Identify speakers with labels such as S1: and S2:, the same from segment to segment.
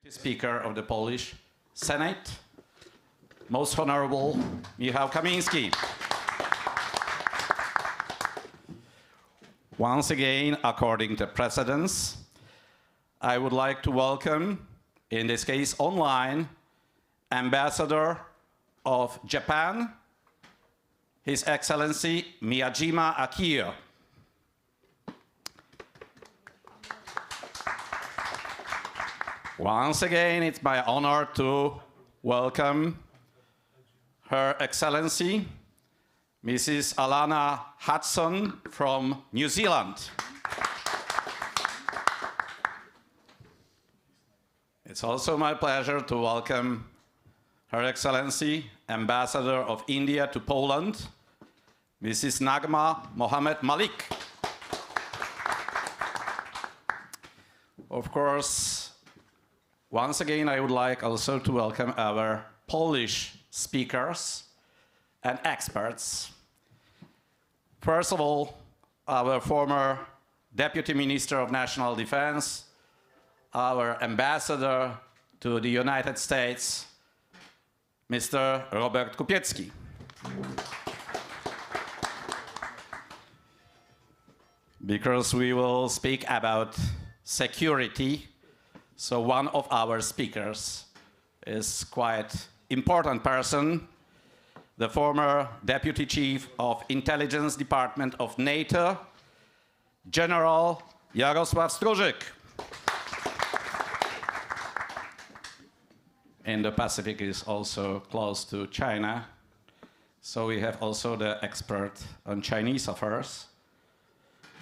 S1: Speaker of the Polish Senate, Most Honorable Michał Kamiński. Once again, according to precedence, I would like to welcome, in this case online, Ambassador of Japan, His Excellency Miyajima Akio. Once again, it's my honor to welcome Her Excellency, Mrs. Alana Hudson from New Zealand. It's also my pleasure to welcome Her Excellency, Ambassador of India to Poland, Mrs. Nagma Mohammed Malik. Of course, once again, I would like also to welcome our Polish speakers and experts. First of all, our former Deputy Minister of National Defense, our Ambassador to the United States, Mr. Robert Kupiecki. Because we will speak about security, so one of our speakers is quite important person, the former Deputy Chief of Intelligence Department of NATO, General Jarosław Strużyk. Indo-Pacific is also close to China, so we have also the expert on Chinese affairs,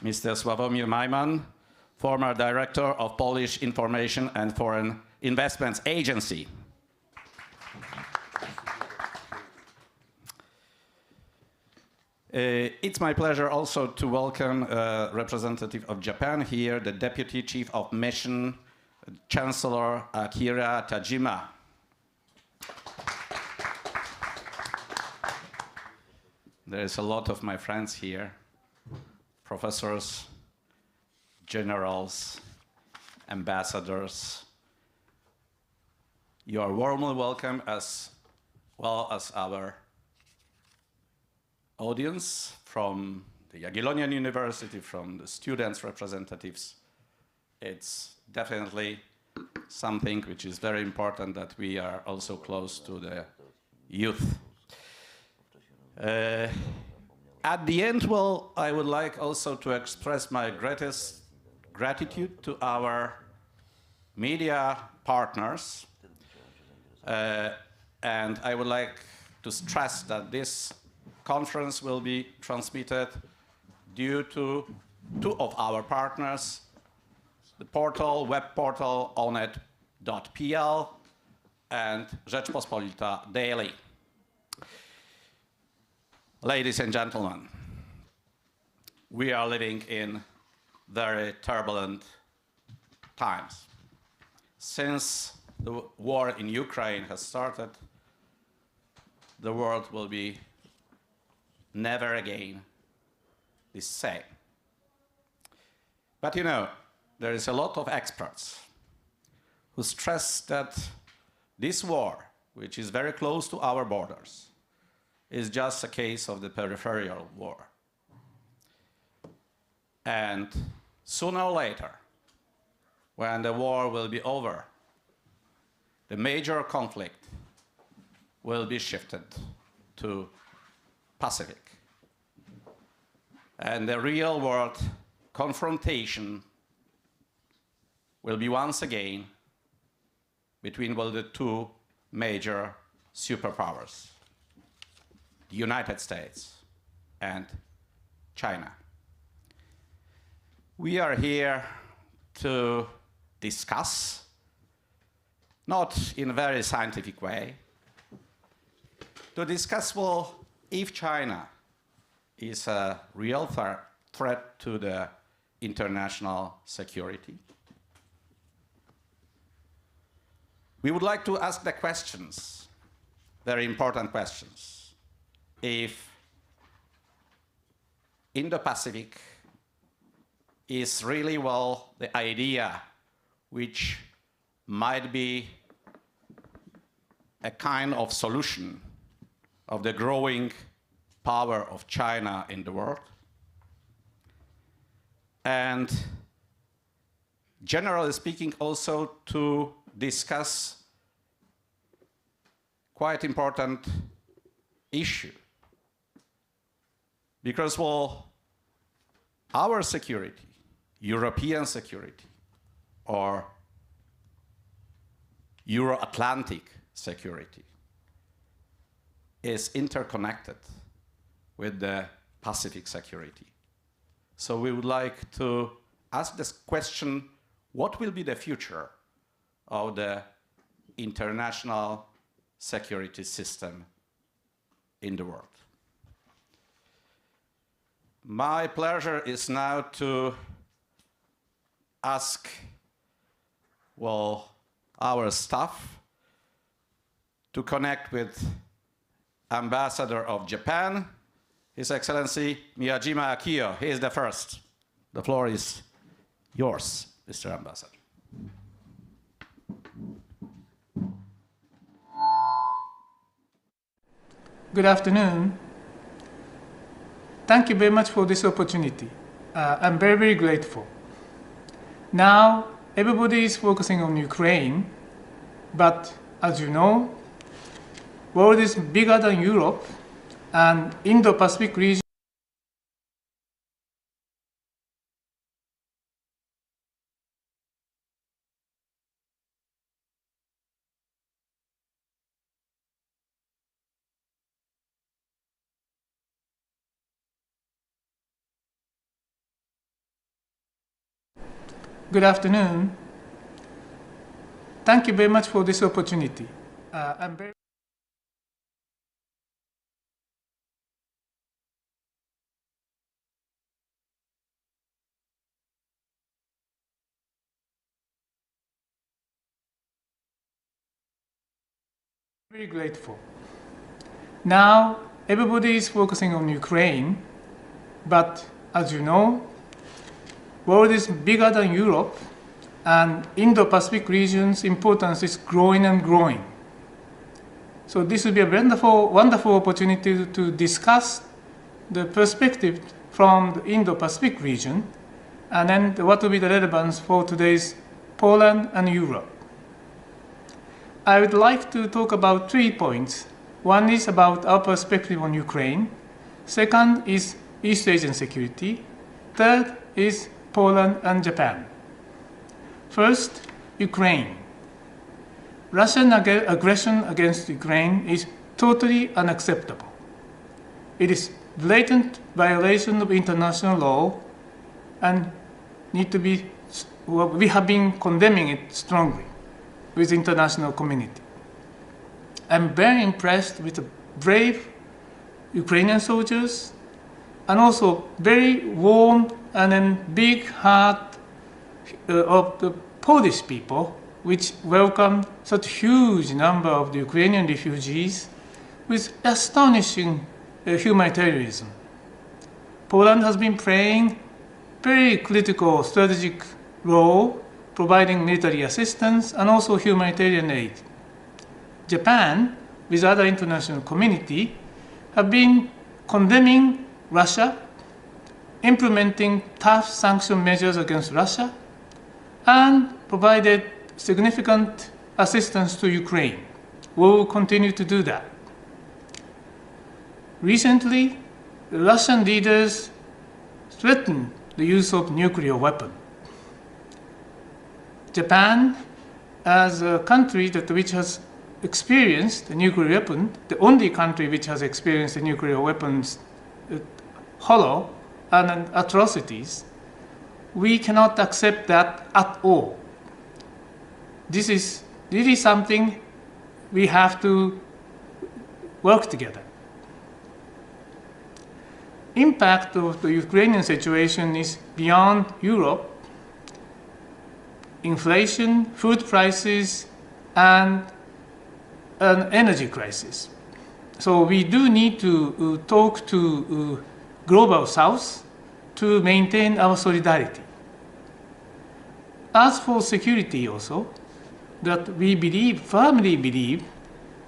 S1: Mr. Sławomir Majman, former Director of Polish Information and Foreign Investments Agency. It's my pleasure also to welcome a representative of Japan here, the Deputy Chief of Mission, Chancellor Akira Tajima. There's a lot of my friends here, professors, generals, ambassadors. You are warmly welcome, as well as our audience from the Jagiellonian University, from the students' representatives. It's definitely something which is very important, that we are also close to the youth. At the end, well, I would like also to express my greatest gratitude to our media partners. And I would like to stress that this conference will be transmitted due to two of our partners, the portal, web portal onet.pl and Rzeczpospolita Daily. Ladies and gentlemen, we are living in very turbulent times. Since the war in Ukraine has started, the world will be never again the same. But you know, there is a lot of experts who stress that this war, which is very close to our borders, is just a case of the peripheral war. And sooner or later, when the war will be over, the major conflict will be shifted to Pacific. And the real world confrontation will be once again between, well, the two major superpowers, the United States and China. We are here to discuss, not in a very scientific way, to discuss, well, if China is a real threat to the international security. We would like to ask the questions, very important questions. If Indo-Pacific is really, well, the idea which might be a kind of solution of the growing power of China in the world. And generally speaking, also to discuss quite important issue. Because, well, our security, European security, or Euro-Atlantic security is interconnected with the Pacific security. So we would like to ask this question, what will be the future of the international security system in the world? My pleasure is now to ask, well, our staff to connect with Ambassador of Japan, His Excellency Miyajima Akio. He is the first. The floor is yours, Mr. Ambassador.
S2: Good afternoon. Thank you very much for this opportunity. I'm very, very grateful. Now, everybody is focusing on Ukraine, but as you know, world is bigger than Europe, and Indo-Pacific region Good afternoon. Thank you very much for this opportunity. I'm very grateful. Now, everybody is focusing on Ukraine, but as you know, world is bigger than Europe, and Indo-Pacific region's importance is growing and growing. So this will be a wonderful opportunity to discuss the perspective from the Indo-Pacific region, and then what will be the relevance for today's Poland and Europe. I would like to talk about 3 points. One is about our perspective on Ukraine. Second is East Asian security. Third is Poland and Japan. First, Ukraine. Russian aggression against Ukraine is totally unacceptable. It is blatant violation of international law and we have been condemning it strongly with the international community. I'm very impressed with the brave Ukrainian soldiers and also very warm and then big heart of the Polish people, which welcomed such huge number of the Ukrainian refugees with astonishing humanitarianism. Poland has been playing very critical strategic role, providing military assistance and also humanitarian aid. Japan, with other international community, have been condemning Russia, implementing tough sanction measures against Russia, and provided significant assistance to Ukraine. We will continue to do that. Recently, the Russian leaders threatened the use of nuclear weapon. Japan, as a country which has experienced a nuclear weapon, the only country which has experienced a nuclear weapons horror and atrocities, we cannot accept that at all. This is really something we have to work together. Impact of the Ukrainian situation is beyond Europe. Inflation, food prices, and an energy crisis. So we do need to talk to Global South to maintain our solidarity. As for security also, that we firmly believe,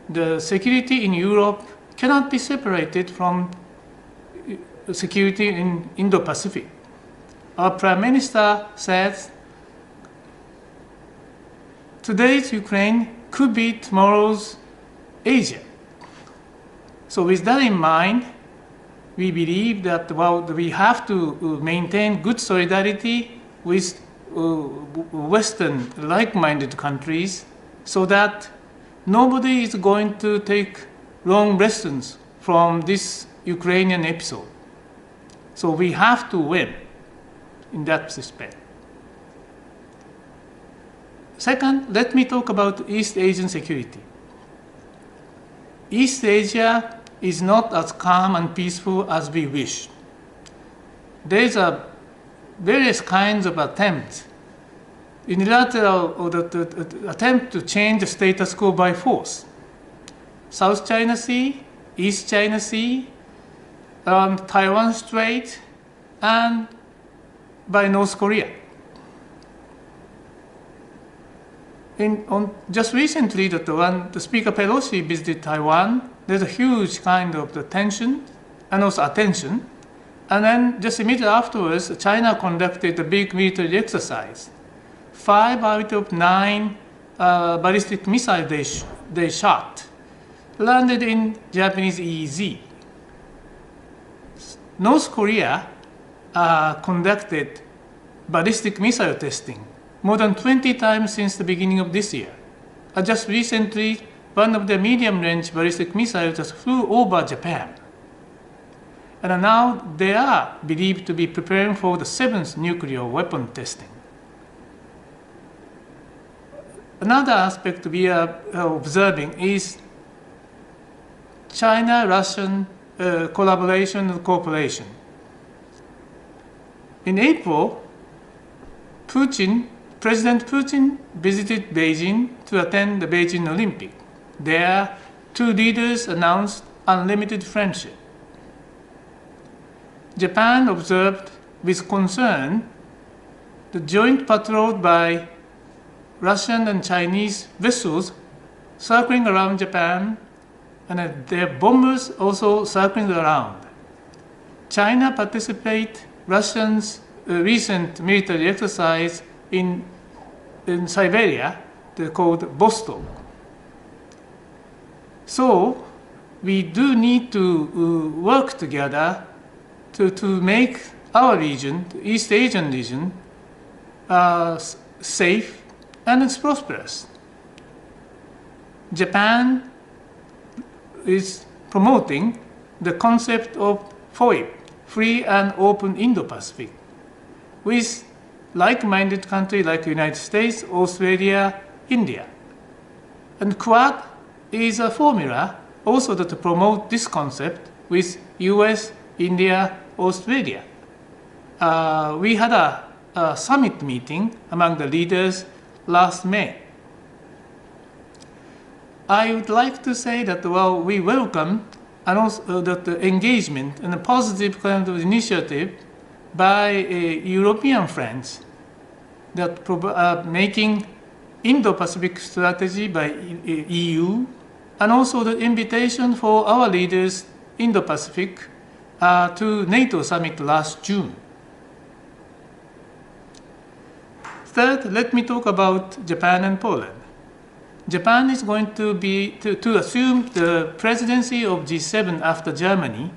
S2: the security in Europe cannot be separated from security in Indo-Pacific. Our Prime Minister says, today's Ukraine could be tomorrow's Asia. So with that in mind, we believe that we have to maintain good solidarity with Western like-minded countries so that nobody is going to take wrong lessons from this Ukrainian episode. So we have to win in that respect. Second, let me talk about East Asian security. East Asia is not as calm and peaceful as we wish. There is various kinds of attempts, unilateral or the attempt to change the status quo by force. South China Sea, East China Sea, Taiwan Strait, and by North Korea. Just recently, when the Speaker Pelosi visited Taiwan, there's a huge kind of the tension and also attention. And then just immediately afterwards, China conducted a big military exercise. 5 out of 9 ballistic missiles they shot landed in Japanese EEZ. North Korea conducted ballistic missile testing more than 20 times since the beginning of this year. Just recently, one of the medium-range ballistic missiles just flew over Japan. And now they are believed to be preparing for the 7th nuclear weapon testing. Another aspect we are observing is China-Russian collaboration and cooperation. In April, President Putin visited Beijing to attend the Beijing Olympic. There, two leaders announced unlimited friendship. Japan observed with concern the joint patrol by Russian and Chinese vessels circling around Japan, and their bombers also circling around. China participated Russians' recent military exercise in Siberia, they're called Vostok. So we do need to work together to make our region, the East Asian region, safe and prosperous. Japan is promoting the concept of FOIP, free and open Indo-Pacific, with like-minded countries like the United States, Australia, India. And Quad is a formula also to promote this concept with US, India, Australia. We had a summit meeting among the leaders last May. I would like to say that we welcome and also the engagement and a positive kind of initiative by European friends that making Indo-Pacific strategy by EU, and also the invitation for our leaders Indo-Pacific to NATO summit last June. Third, let me talk about Japan and Poland. Japan is going to assume the presidency of G7 after Germany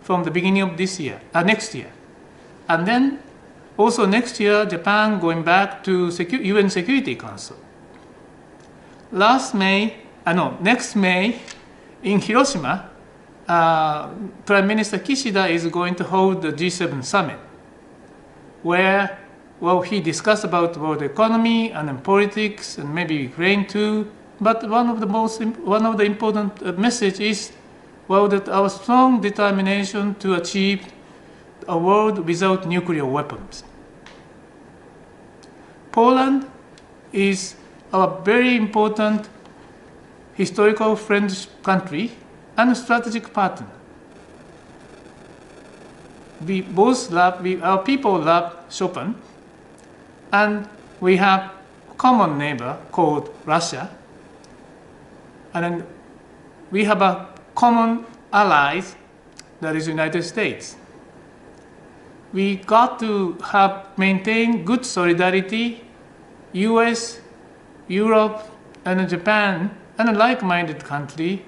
S2: from the beginning of next year. And then also next year, Japan going back to UN Security Council. Next May, in Hiroshima, Prime Minister Kishida is going to hold the G7 summit, where he discussed about world economy and then politics and maybe Ukraine too. But one of the important message is that our strong determination to achieve a world without nuclear weapons. Poland is a very important historical friend country and a strategic partner. Our people love Chopin, and we have common neighbor called Russia, and then we have a common allies that is United States. We got to have maintain good solidarity, US, Europe, and Japan, and a like-minded country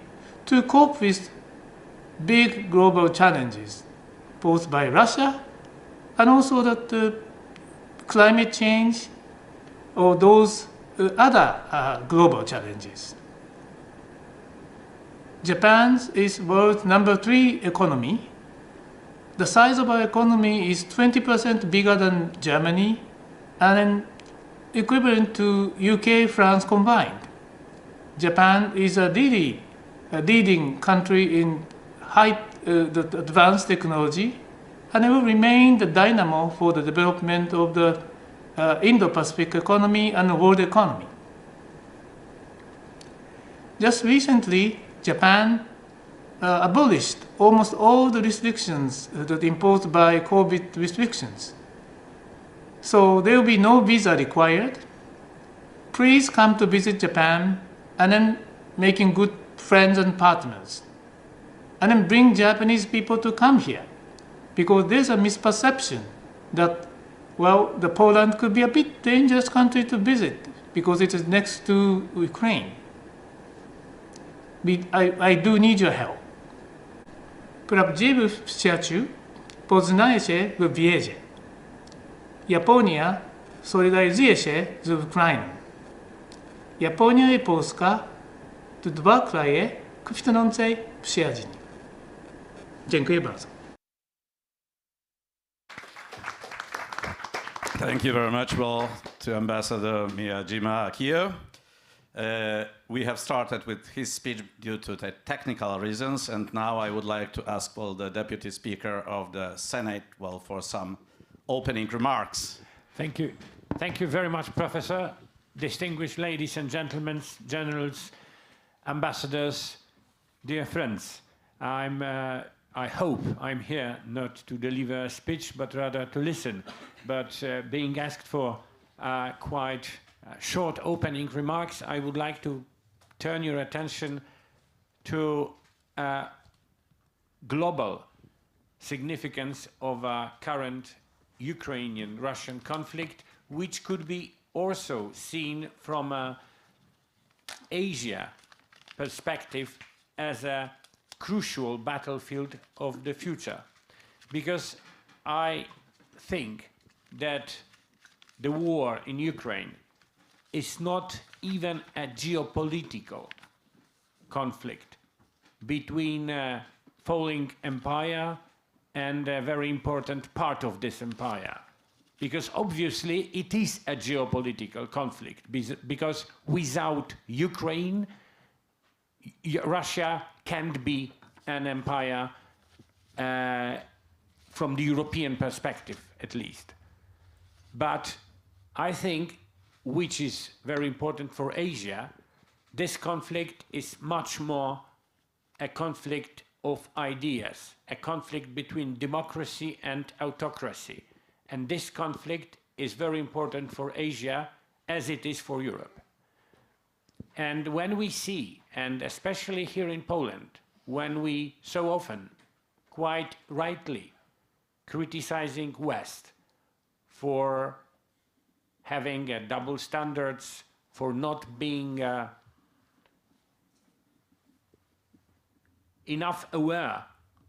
S2: to cope with big global challenges, both by Russia and also the climate change or those other global challenges. Japan is world's number 3 economy. The size of our economy is 20% bigger than Germany and equivalent to UK, France combined. Japan is a leading country in the advanced technology, and it will remain the dynamo for the development of the Indo-Pacific economy and the world economy. Just recently, Japan abolished almost all the restrictions that imposed by COVID restrictions. So there will be no visa required. Please come to visit Japan and then making good friends and partners. And then bring Japanese people to come here. Because there's a misperception that, well, the Poland could be a bit dangerous country to visit because it is next to Ukraine. I do need your help. Prawdziwy przyjaciół poznaje się w wiedzie. Japonia solidaryzuje się z Ukrainą. Japonia i Polska to dwa kraje kwitnące przyjaźni. Dziękuję bardzo.
S1: Thank you very much, well, to Ambassador Miyajima Akio. We have started with his speech due to the technical reasons, and now I would like to ask, well, the Deputy Speaker of the Senate, well, for some opening remarks.
S3: Thank you. Thank you very much, Professor. Distinguished ladies and gentlemen, generals, ambassadors, dear friends. I hope I'm here not to deliver a speech, but rather to listen. But being asked for quite short opening remarks, I would like to turn your attention to global significance of current Ukrainian-Russian conflict, which could be also seen from an Asia perspective as a crucial battlefield of the future. Because I think that the war in Ukraine is not even a geopolitical conflict between a falling empire and a very important part of this empire. Because obviously it is a geopolitical conflict, because without Ukraine, Russia can't be an empire from the European perspective, at least. But I think, which is very important for Asia, this conflict is much more a conflict of ideas, a conflict between democracy and autocracy. And this conflict is very important for Asia as it is for Europe. And when we see, and especially here in Poland, when we so often, quite rightly, criticizing West for having double standards, for not being enough aware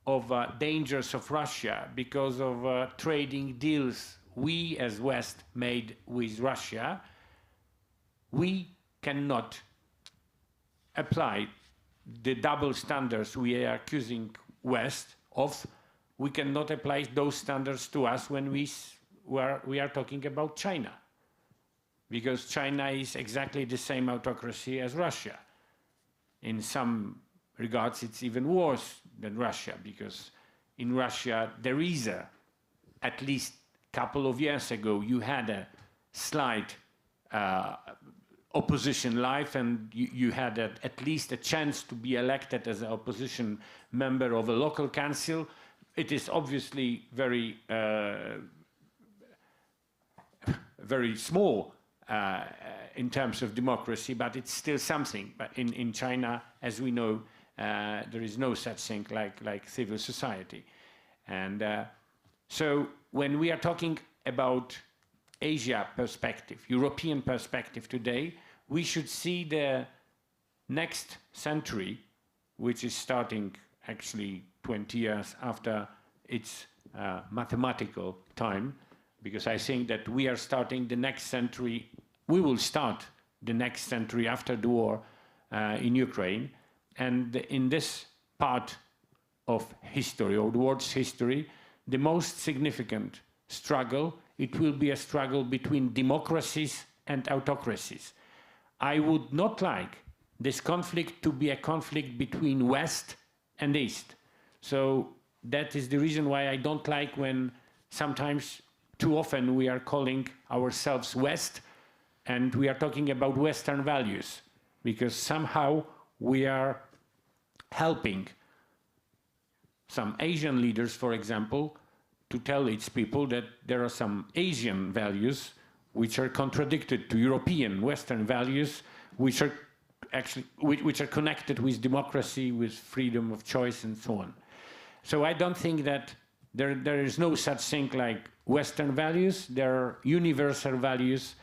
S3: of dangers of Russia because of trading deals we as West made with Russia, we cannot apply the double standards we are accusing West of. We cannot apply those standards to us when we are talking about China, because China is exactly the same autocracy as Russia. In some regards, it's even worse than Russia, because in Russia there is at least a couple of years ago, you had a slight opposition life, and you had at least a chance to be elected as an opposition member of a local council. It is obviously very, very small in terms of democracy, but it's still something. But in China, as we know, there is no such thing like civil society. And so when we are talking about Asia perspective, European perspective today, we should see the next century, which is starting actually 20 years after its mathematical time, because I think that we are starting the next century, we will start the next century after the war in Ukraine. And in this part of history, or the world's history, the most significant struggle, it will be a struggle between democracies and autocracies. I would not like this conflict to be a conflict between West and East. So that is the reason why I don't like when sometimes, too often, we are calling ourselves West and we are talking about Western values, because somehow we are helping some Asian leaders, for example, to tell its people that there are some Asian values which are contradicted to European Western values, which are actually which are connected with democracy, with freedom of choice, and so on. So I don't think that there is no such thing like Western values. There are universal values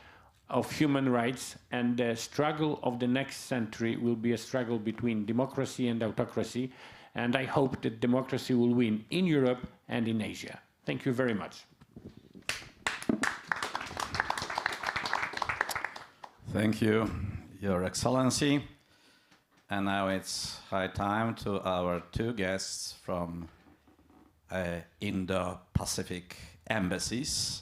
S3: of human rights, and the struggle of the next century will be a struggle between democracy and autocracy. And I hope that democracy will win in Europe and in Asia. Thank you very much.
S1: Thank you, Your Excellency. And now it's high time to our two guests from Indo-Pacific embassies.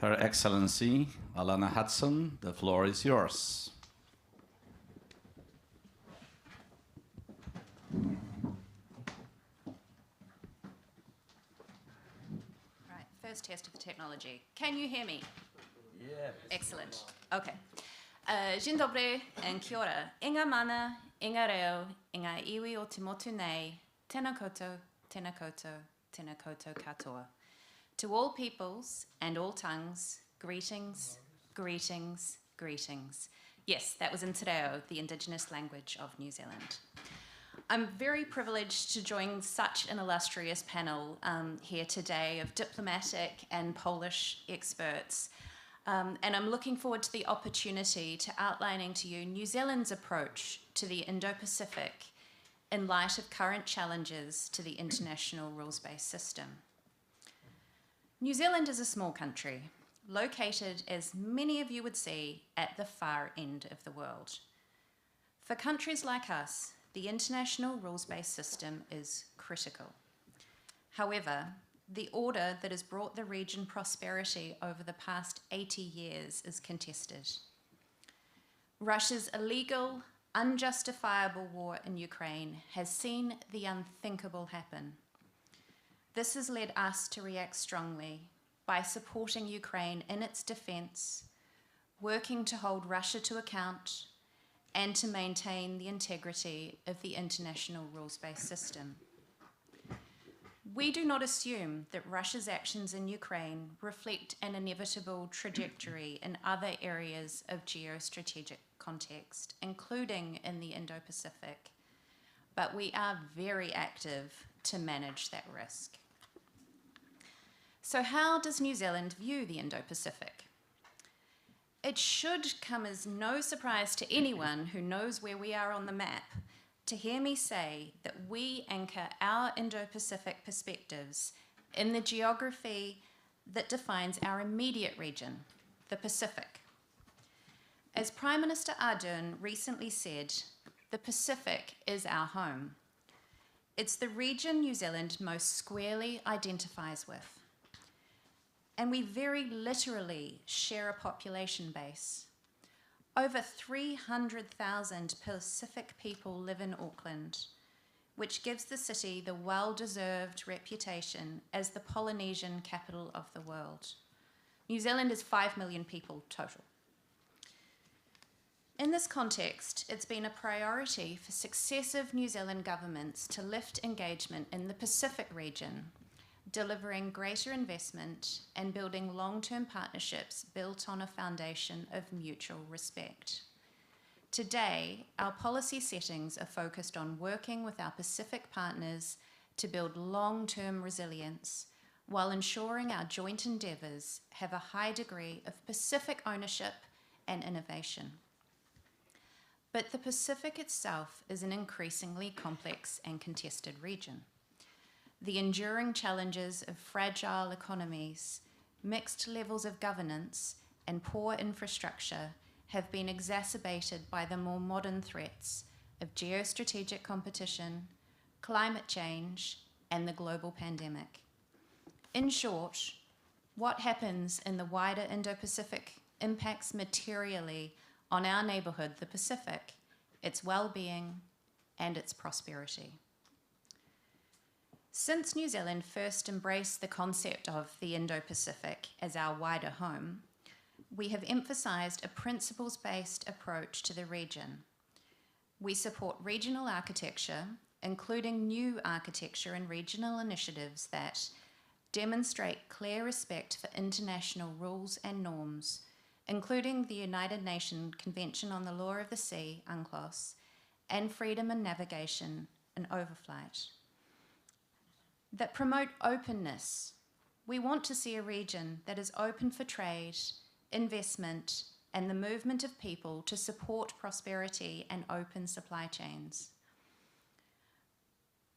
S1: Her Excellency, Alana Hudson, the floor is yours.
S4: Right, first test of the technology. Can you hear me?
S1: Yes.
S4: Excellent. Okay. Dzień dobry and kia ora. Inga mana, inga reo, inga iwi o te motu nei, tēnā koutou, tēnā koutou, tēnā koutou katoa. To all peoples and all tongues, greetings, greetings, greetings. Yes, that was in Te Reo, the indigenous language of New Zealand. I'm very privileged to join such an illustrious panel here today of diplomatic and Polish experts. And I'm looking forward to the opportunity to outlining to you New Zealand's approach to the Indo-Pacific in light of current challenges to the international rules-based system. New Zealand is a small country, located, as many of you would see, at the far end of the world. For countries like us, the international rules-based system is critical. However, the order that has brought the region prosperity over the past 80 years is contested. Russia's illegal, unjustifiable war in Ukraine has seen the unthinkable happen. This has led us to react strongly by supporting Ukraine in its defense, working to hold Russia to account, and to maintain the integrity of the international rules-based system. We do not assume that Russia's actions in Ukraine reflect an inevitable trajectory in other areas of geostrategic context, including in the Indo-Pacific, but we are very active to manage that risk. So how does New Zealand view the Indo-Pacific? It should come as no surprise to anyone who knows where we are on the map to hear me say that we anchor our Indo-Pacific perspectives in the geography that defines our immediate region, the Pacific. As Prime Minister Ardern recently said, the Pacific is our home. It's the region New Zealand most squarely identifies with. And we very literally share a population base. Over 300,000 Pacific people live in Auckland, which gives the city the well-deserved reputation as the Polynesian capital of the world. New Zealand is 5 million people total. In this context, it's been a priority for successive New Zealand governments to lift engagement in the Pacific region delivering greater investment and building long-term partnerships built on a foundation of mutual respect. Today, our policy settings are focused on working with our Pacific partners to build long-term resilience while ensuring our joint endeavours have a high degree of Pacific ownership and innovation. But the Pacific itself is an increasingly complex and contested region. The enduring challenges of fragile economies, mixed levels of governance, and poor infrastructure have been exacerbated by the more modern threats of geostrategic competition, climate change, and the global pandemic. In short, what happens in the wider Indo-Pacific impacts materially on our neighbourhood, the Pacific, its well-being, and its prosperity. Since New Zealand first embraced the concept of the Indo-Pacific as our wider home, we have emphasised a principles-based approach to the region. We support regional architecture, including new architecture and regional initiatives that demonstrate clear respect for international rules and norms, including the United Nations Convention on the Law of the Sea, UNCLOS, and freedom in navigation and overflight. That promote openness. We want to see a region that is open for trade, investment, and the movement of people to support prosperity and open supply chains.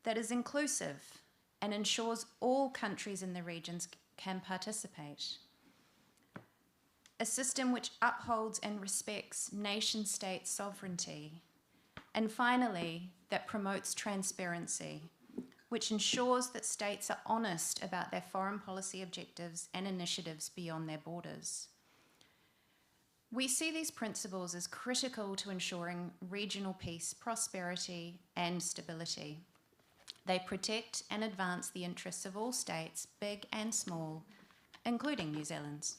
S4: That is inclusive and ensures all countries in the regions can participate. A system which upholds and respects nation-state sovereignty. And finally, that promotes transparency, which ensures that states are honest about their foreign policy objectives and initiatives beyond their borders. We see these principles as critical to ensuring regional peace, prosperity, and stability. They protect and advance the interests of all states, big and small, including New Zealand's.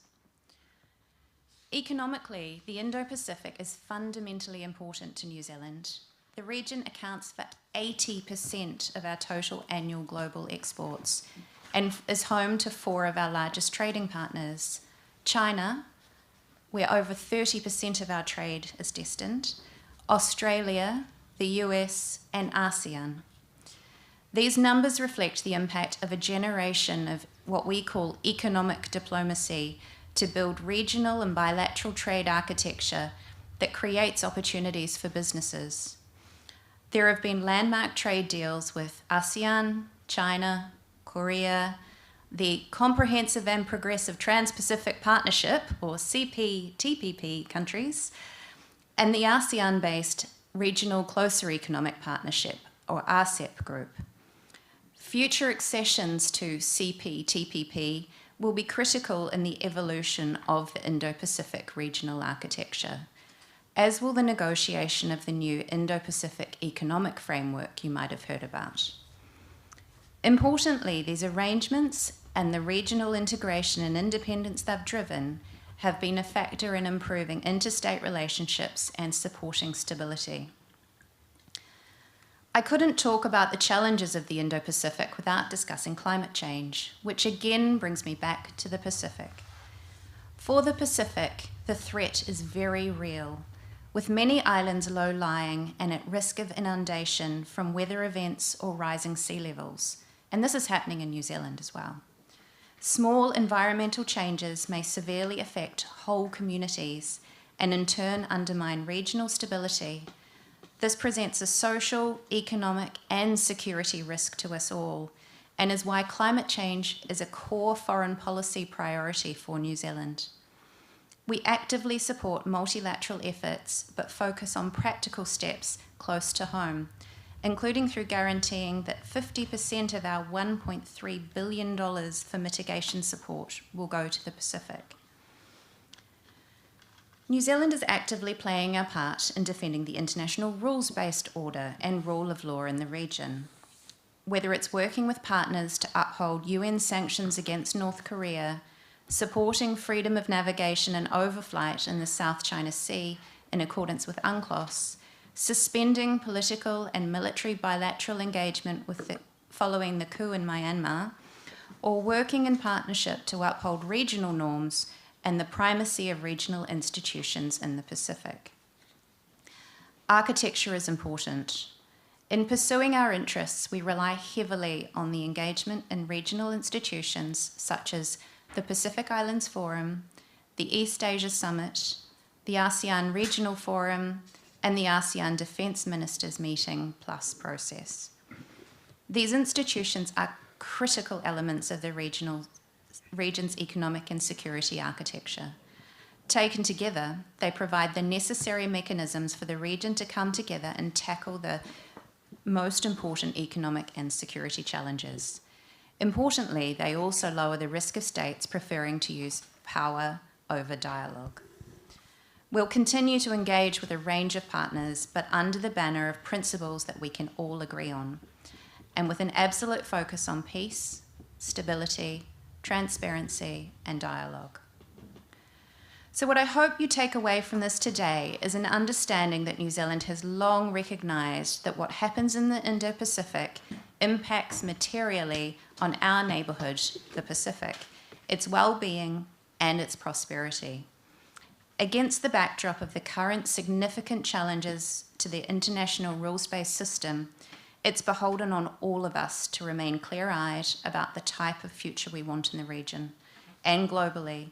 S4: Economically, the Indo-Pacific is fundamentally important to New Zealand. The region accounts for 80% of our total annual global exports and is home to 4 of our largest trading partners. China, where over 30% of our trade is destined, Australia, the US, and ASEAN. These numbers reflect the impact of a generation of what we call economic diplomacy to build regional and bilateral trade architecture that creates opportunities for businesses. There have been landmark trade deals with ASEAN, China, Korea, the Comprehensive and Progressive Trans-Pacific Partnership, or CPTPP countries, and the ASEAN-based Regional Closer Economic Partnership, or RCEP group. Future accessions to CPTPP will be critical in the evolution of the Indo-Pacific regional architecture, as will the negotiation of the new Indo-Pacific economic framework you might have heard about. Importantly, these arrangements and the regional integration and independence they've driven have been a factor in improving interstate relationships and supporting stability. I couldn't talk about the challenges of the Indo-Pacific without discussing climate change, which again brings me back to the Pacific. For the Pacific, the threat is very real, with many islands low-lying and at risk of inundation from weather events or rising sea levels, and this is happening in New Zealand as well. Small environmental changes may severely affect whole communities and in turn undermine regional stability. This presents a social, economic, and security risk to us all, and is why climate change is a core foreign policy priority for New Zealand. We actively support multilateral efforts, but focus on practical steps close to home, including through guaranteeing that 50% of our $1.3 billion for mitigation support will go to the Pacific. New Zealand is actively playing our part in defending the international rules-based order and rule of law in the region. Whether it's working with partners to uphold UN sanctions against North Korea, supporting freedom of navigation and overflight in the South China Sea in accordance with UNCLOS, suspending political and military bilateral engagement following the coup in Myanmar, or working in partnership to uphold regional norms and the primacy of regional institutions in the Pacific. Architecture is important. In pursuing our interests, we rely heavily on the engagement in regional institutions such as the Pacific Islands Forum, the East Asia Summit, the ASEAN Regional Forum, and the ASEAN Defence Ministers Meeting Plus process. These institutions are critical elements of the region's economic and security architecture. Taken together, they provide the necessary mechanisms for the region to come together and tackle the most important economic and security challenges. Importantly, they also lower the risk of states preferring to use power over dialogue. We'll continue to engage with a range of partners, but under the banner of principles that we can all agree on, and with an absolute focus on peace, stability, transparency, and dialogue. So what I hope you take away from this today is an understanding that New Zealand has long recognised that what happens in the Indo-Pacific impacts materially on our neighbourhood, the Pacific, its well-being and its prosperity. Against the backdrop of the current significant challenges to the international rules-based system, it's beholden on all of us to remain clear-eyed about the type of future we want in the region and globally,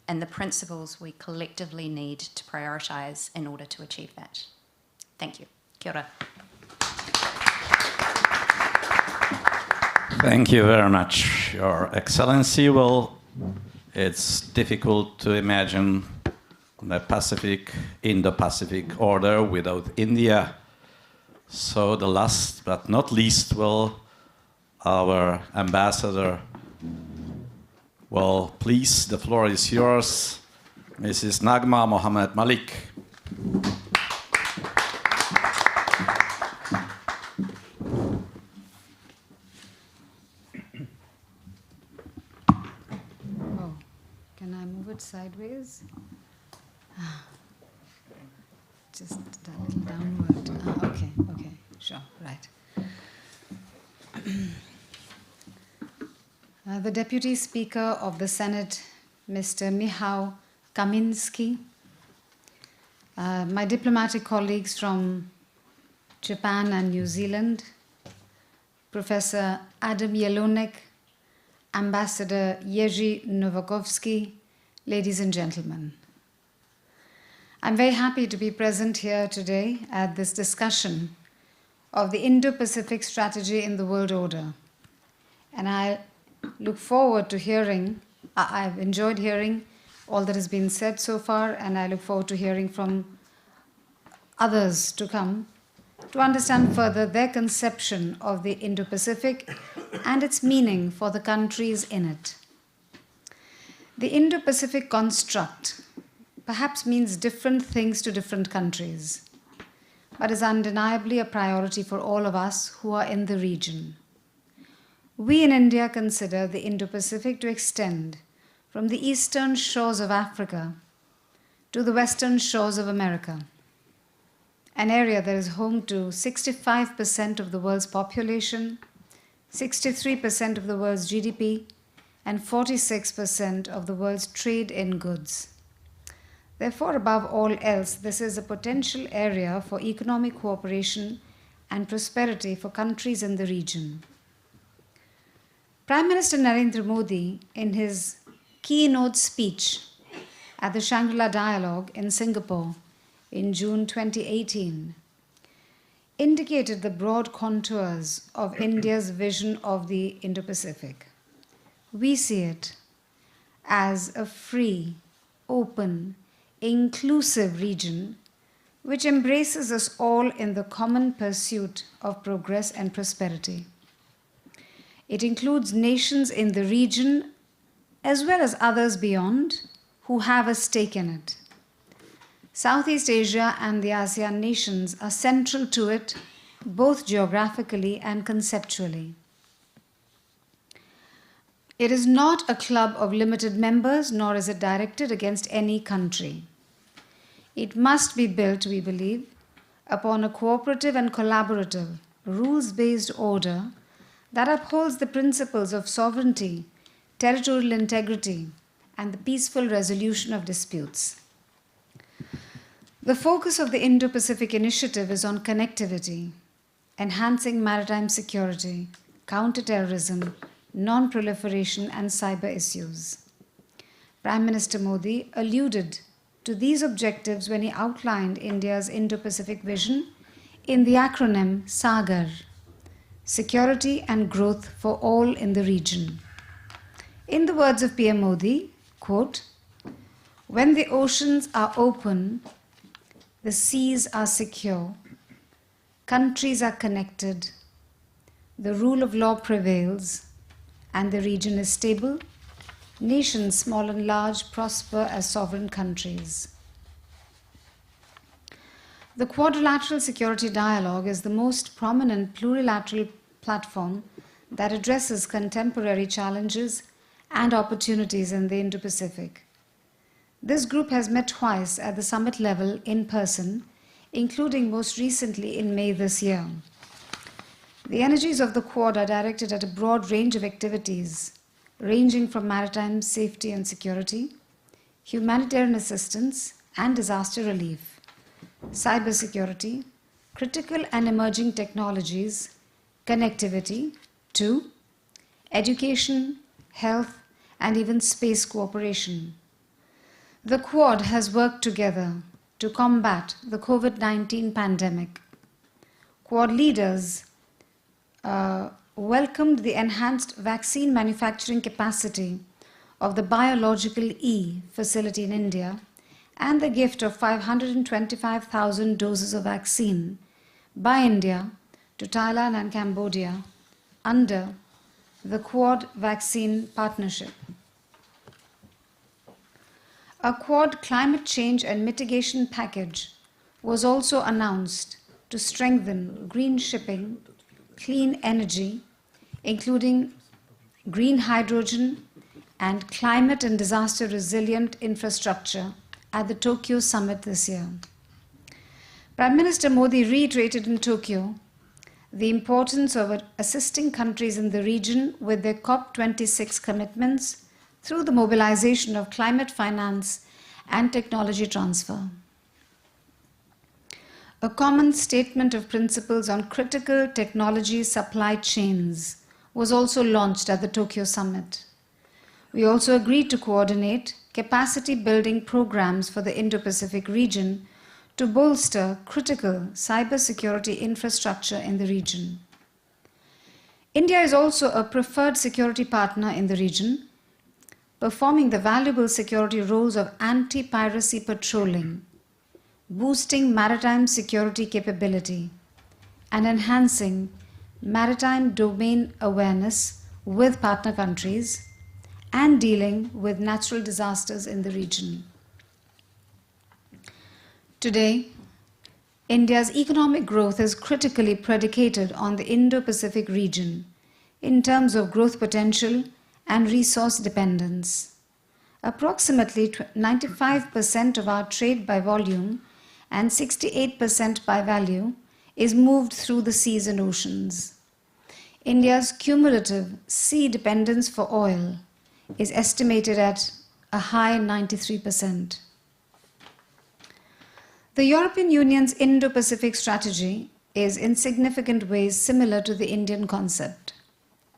S4: and the principles we collectively need to prioritise in order to achieve that. Thank you. Kia ora.
S1: Thank you very much, Your Excellency. Well, it's difficult to imagine the Pacific, Indo-Pacific order without India. So the last but not least, well, our ambassador. Well, please, the floor is yours, Mrs. Nagma Mohammed Malik.
S5: Oh, can I move it sideways? Just a little downward. Okay, sure, right. The Deputy Speaker of the Senate, Mr. Michał Kamiński, my diplomatic colleagues from Japan and New Zealand, Professor Adam Jelonek, Ambassador Jerzy Nowakowski, ladies and gentlemen. I'm very happy to be present here today at this discussion of the Indo-Pacific strategy in the world order. And I look forward to hearing, I've enjoyed hearing all that has been said so far, and I look forward to hearing from others to come to understand further their conception of the Indo-Pacific and its meaning for the countries in it. The Indo-Pacific construct perhaps means different things to different countries, but is undeniably a priority for all of us who are in the region. We in India consider the Indo-Pacific to extend from the eastern shores of Africa to the western shores of America, an area that is home to 65% of the world's population, 63% of the world's GDP, and 46% of the world's trade in goods. Therefore, above all else, this is a potential area for economic cooperation and prosperity for countries in the region. Prime Minister Narendra Modi, in his keynote speech at the Shangri-La Dialogue in Singapore in June 2018, indicated the broad contours of India's vision of the Indo-Pacific. We see it as a free, open, inclusive region which embraces us all in the common pursuit of progress and prosperity. It includes nations in the region as well as others beyond who have a stake in it. Southeast Asia and the ASEAN nations are central to it, both geographically and conceptually. It is not a club of limited members, nor is it directed against any country. It must be built, we believe, upon a cooperative and collaborative, rules-based order that upholds the principles of sovereignty, territorial integrity, and the peaceful resolution of disputes. The focus of the Indo-Pacific Initiative is on connectivity, enhancing maritime security, counter-terrorism, non-proliferation, and cyber issues. Prime Minister Modi alluded to these objectives when he outlined India's Indo-Pacific vision in the acronym SAGAR, Security and Growth for All in the Region. In the words of PM Modi, quote, "When the oceans are open, the seas are secure, countries are connected, the rule of law prevails, and the region is stable, nations small and large prosper as sovereign countries." The Quadrilateral Security Dialogue is the most prominent plurilateral platform that addresses contemporary challenges and opportunities in the Indo-Pacific. This group has met twice at the summit level in person, including most recently in May this year. The energies of the Quad are directed at a broad range of activities, ranging from maritime safety and security, humanitarian assistance and disaster relief, cybersecurity, critical and emerging technologies, connectivity, to education, health, and even space cooperation. The Quad has worked together to combat the COVID-19 pandemic. Quad leaders welcomed the enhanced vaccine manufacturing capacity of the Biological E facility in India and the gift of 525,000 doses of vaccine by India to Thailand and Cambodia under the Quad Vaccine Partnership. A Quad climate change and mitigation package was also announced to strengthen green shipping, clean energy, including green hydrogen and climate and disaster resilient infrastructure at the Tokyo summit this year. Prime Minister Modi reiterated in Tokyo the importance of assisting countries in the region with their COP26 commitments through the mobilization of climate finance and technology transfer. A common statement of principles on critical technology supply chains was also launched at the Tokyo summit. We also agreed to coordinate capacity building programs for the Indo-Pacific region to bolster critical cybersecurity infrastructure in the region. India is also a preferred security partner in the region, performing the valuable security roles of anti-piracy patrolling, boosting maritime security capability, and enhancing maritime domain awareness with partner countries, and dealing with natural disasters in the region. Today, India's economic growth is critically predicated on the Indo-Pacific region in terms of growth potential and resource dependence. Approximately 95% of our trade by volume and 68% by value is moved through the seas and oceans. India's cumulative sea dependence for oil is estimated at a high 93%. The European Union's Indo-Pacific strategy is in significant ways similar to the Indian concept.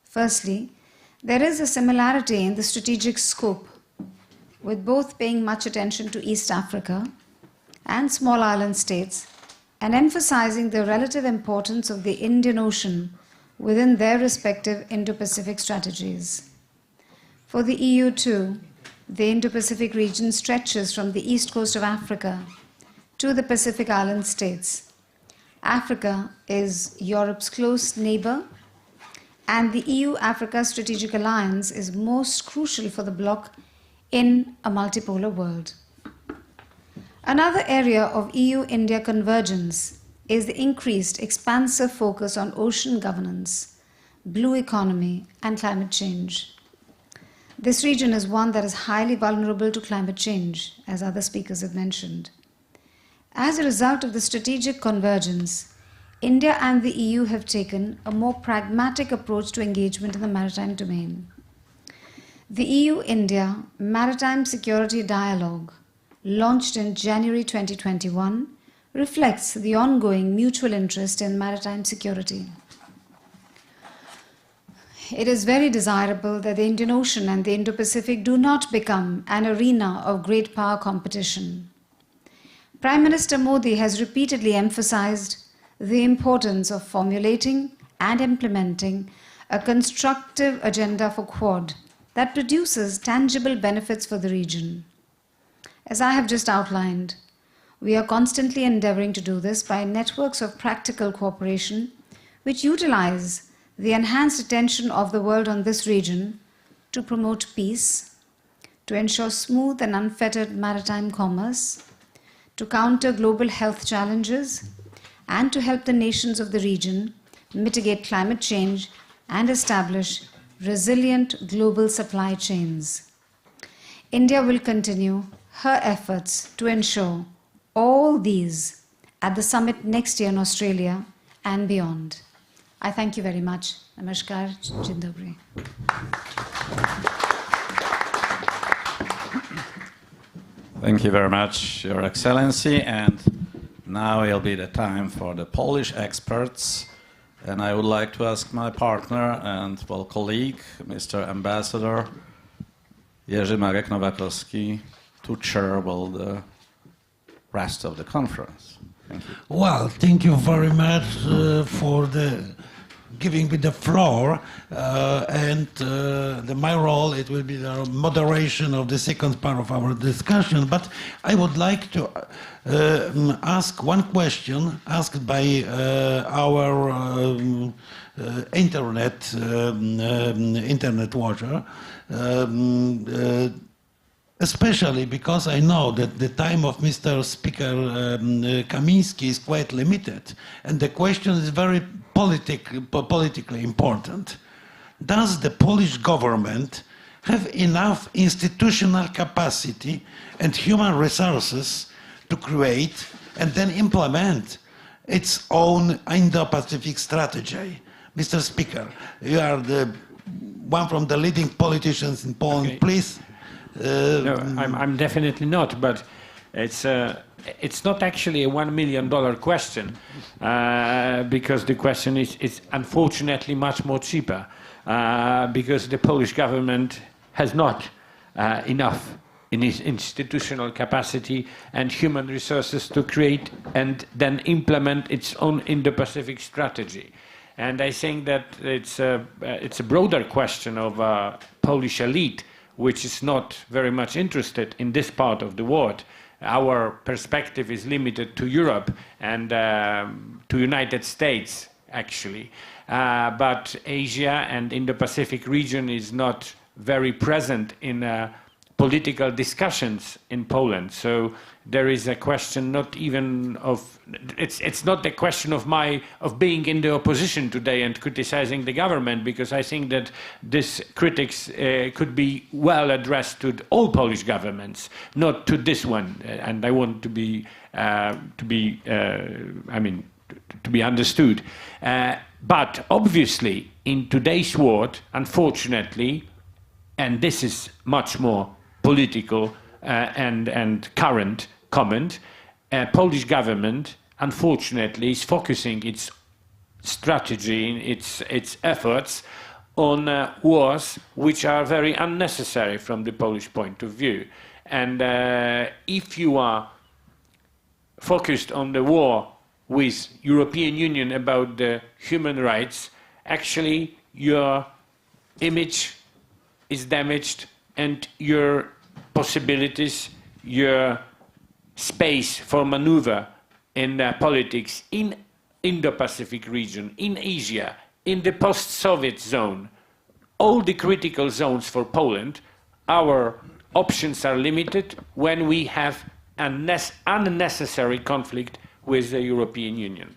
S5: Firstly, there is a similarity in the strategic scope, with both paying much attention to East Africa and small island states and emphasizing the relative importance of the Indian Ocean within their respective Indo-Pacific strategies. For the EU too, the Indo-Pacific region stretches from the east coast of Africa to the Pacific Island states. Africa is Europe's close neighbor, and the EU-Africa Strategic Alliance is most crucial for the bloc in a multipolar world. Another area of EU-India convergence is the increased expansive focus on ocean governance, blue economy, and climate change. This region is one that is highly vulnerable to climate change, as other speakers have mentioned. As a result of the strategic convergence, India and the EU have taken a more pragmatic approach to engagement in the maritime domain. The EU-India Maritime Security Dialogue, launched in January 2021, reflects the ongoing mutual interest in maritime security. It is very desirable that the Indian Ocean and the Indo-Pacific do not become an arena of great power competition. Prime Minister Modi has repeatedly emphasized the importance of formulating and implementing a constructive agenda for Quad that produces tangible benefits for the region. As I have just outlined, we are constantly endeavoring to do this by networks of practical cooperation which utilize the enhanced attention of the world on this region to promote peace, to ensure smooth and unfettered maritime commerce, to counter global health challenges, and to help the nations of the region mitigate climate change and establish resilient global supply chains. India will continue her efforts to ensure all these at the summit next year in Australia and beyond. I thank you very much. Namaskar. Dzień dobry.
S1: Thank you very much, Your Excellency. And now will be the time for the Polish experts. And I would like to ask my partner and colleague, Mr. Ambassador Jerzy Marek Nowakowski, to chair the rest of the conference. Thank you.
S6: Well, thank you very much for giving me the floor, my role, it will be the moderation of the second part of our discussion, but I would like to ask one question asked by our internet watcher, especially because I know that the time of Mr. Speaker Kamiński is quite limited, and the question is very politically important. Does the Polish government have enough institutional capacity and human resources to create and then implement its own Indo-Pacific strategy? Mr. Speaker, you are the one from the leading politicians in Poland. Okay. Please.
S3: No, I'm definitely not, but it's not actually a $1 million question, because the question is unfortunately much more cheaper, because the Polish government has not enough in its institutional capacity and human resources to create and then implement its own Indo-Pacific strategy. And I think that it's a broader question of Polish elite, which is not very much interested in this part of the world. Our perspective is limited to Europe and to United States, actually. But Asia and Indo-Pacific region is not very present in political discussions in Poland. So there is a question not even of, it's not the question of being in the opposition today and criticizing the government, because I think that this critics could be well addressed to all Polish governments, not to this one. And I want to be understood. But obviously, in today's world, unfortunately, and this is much more political and current comment, Polish government, unfortunately, is focusing its strategy, its efforts on wars which are very unnecessary from the Polish point of view. And if you are focused on the war with European Union about the human rights, actually your image is damaged and your possibilities, your space for maneuver in politics in Indo-Pacific region, in Asia, in the post-Soviet zone, all the critical zones for Poland, our options are limited when we have an unnecessary conflict with the European Union.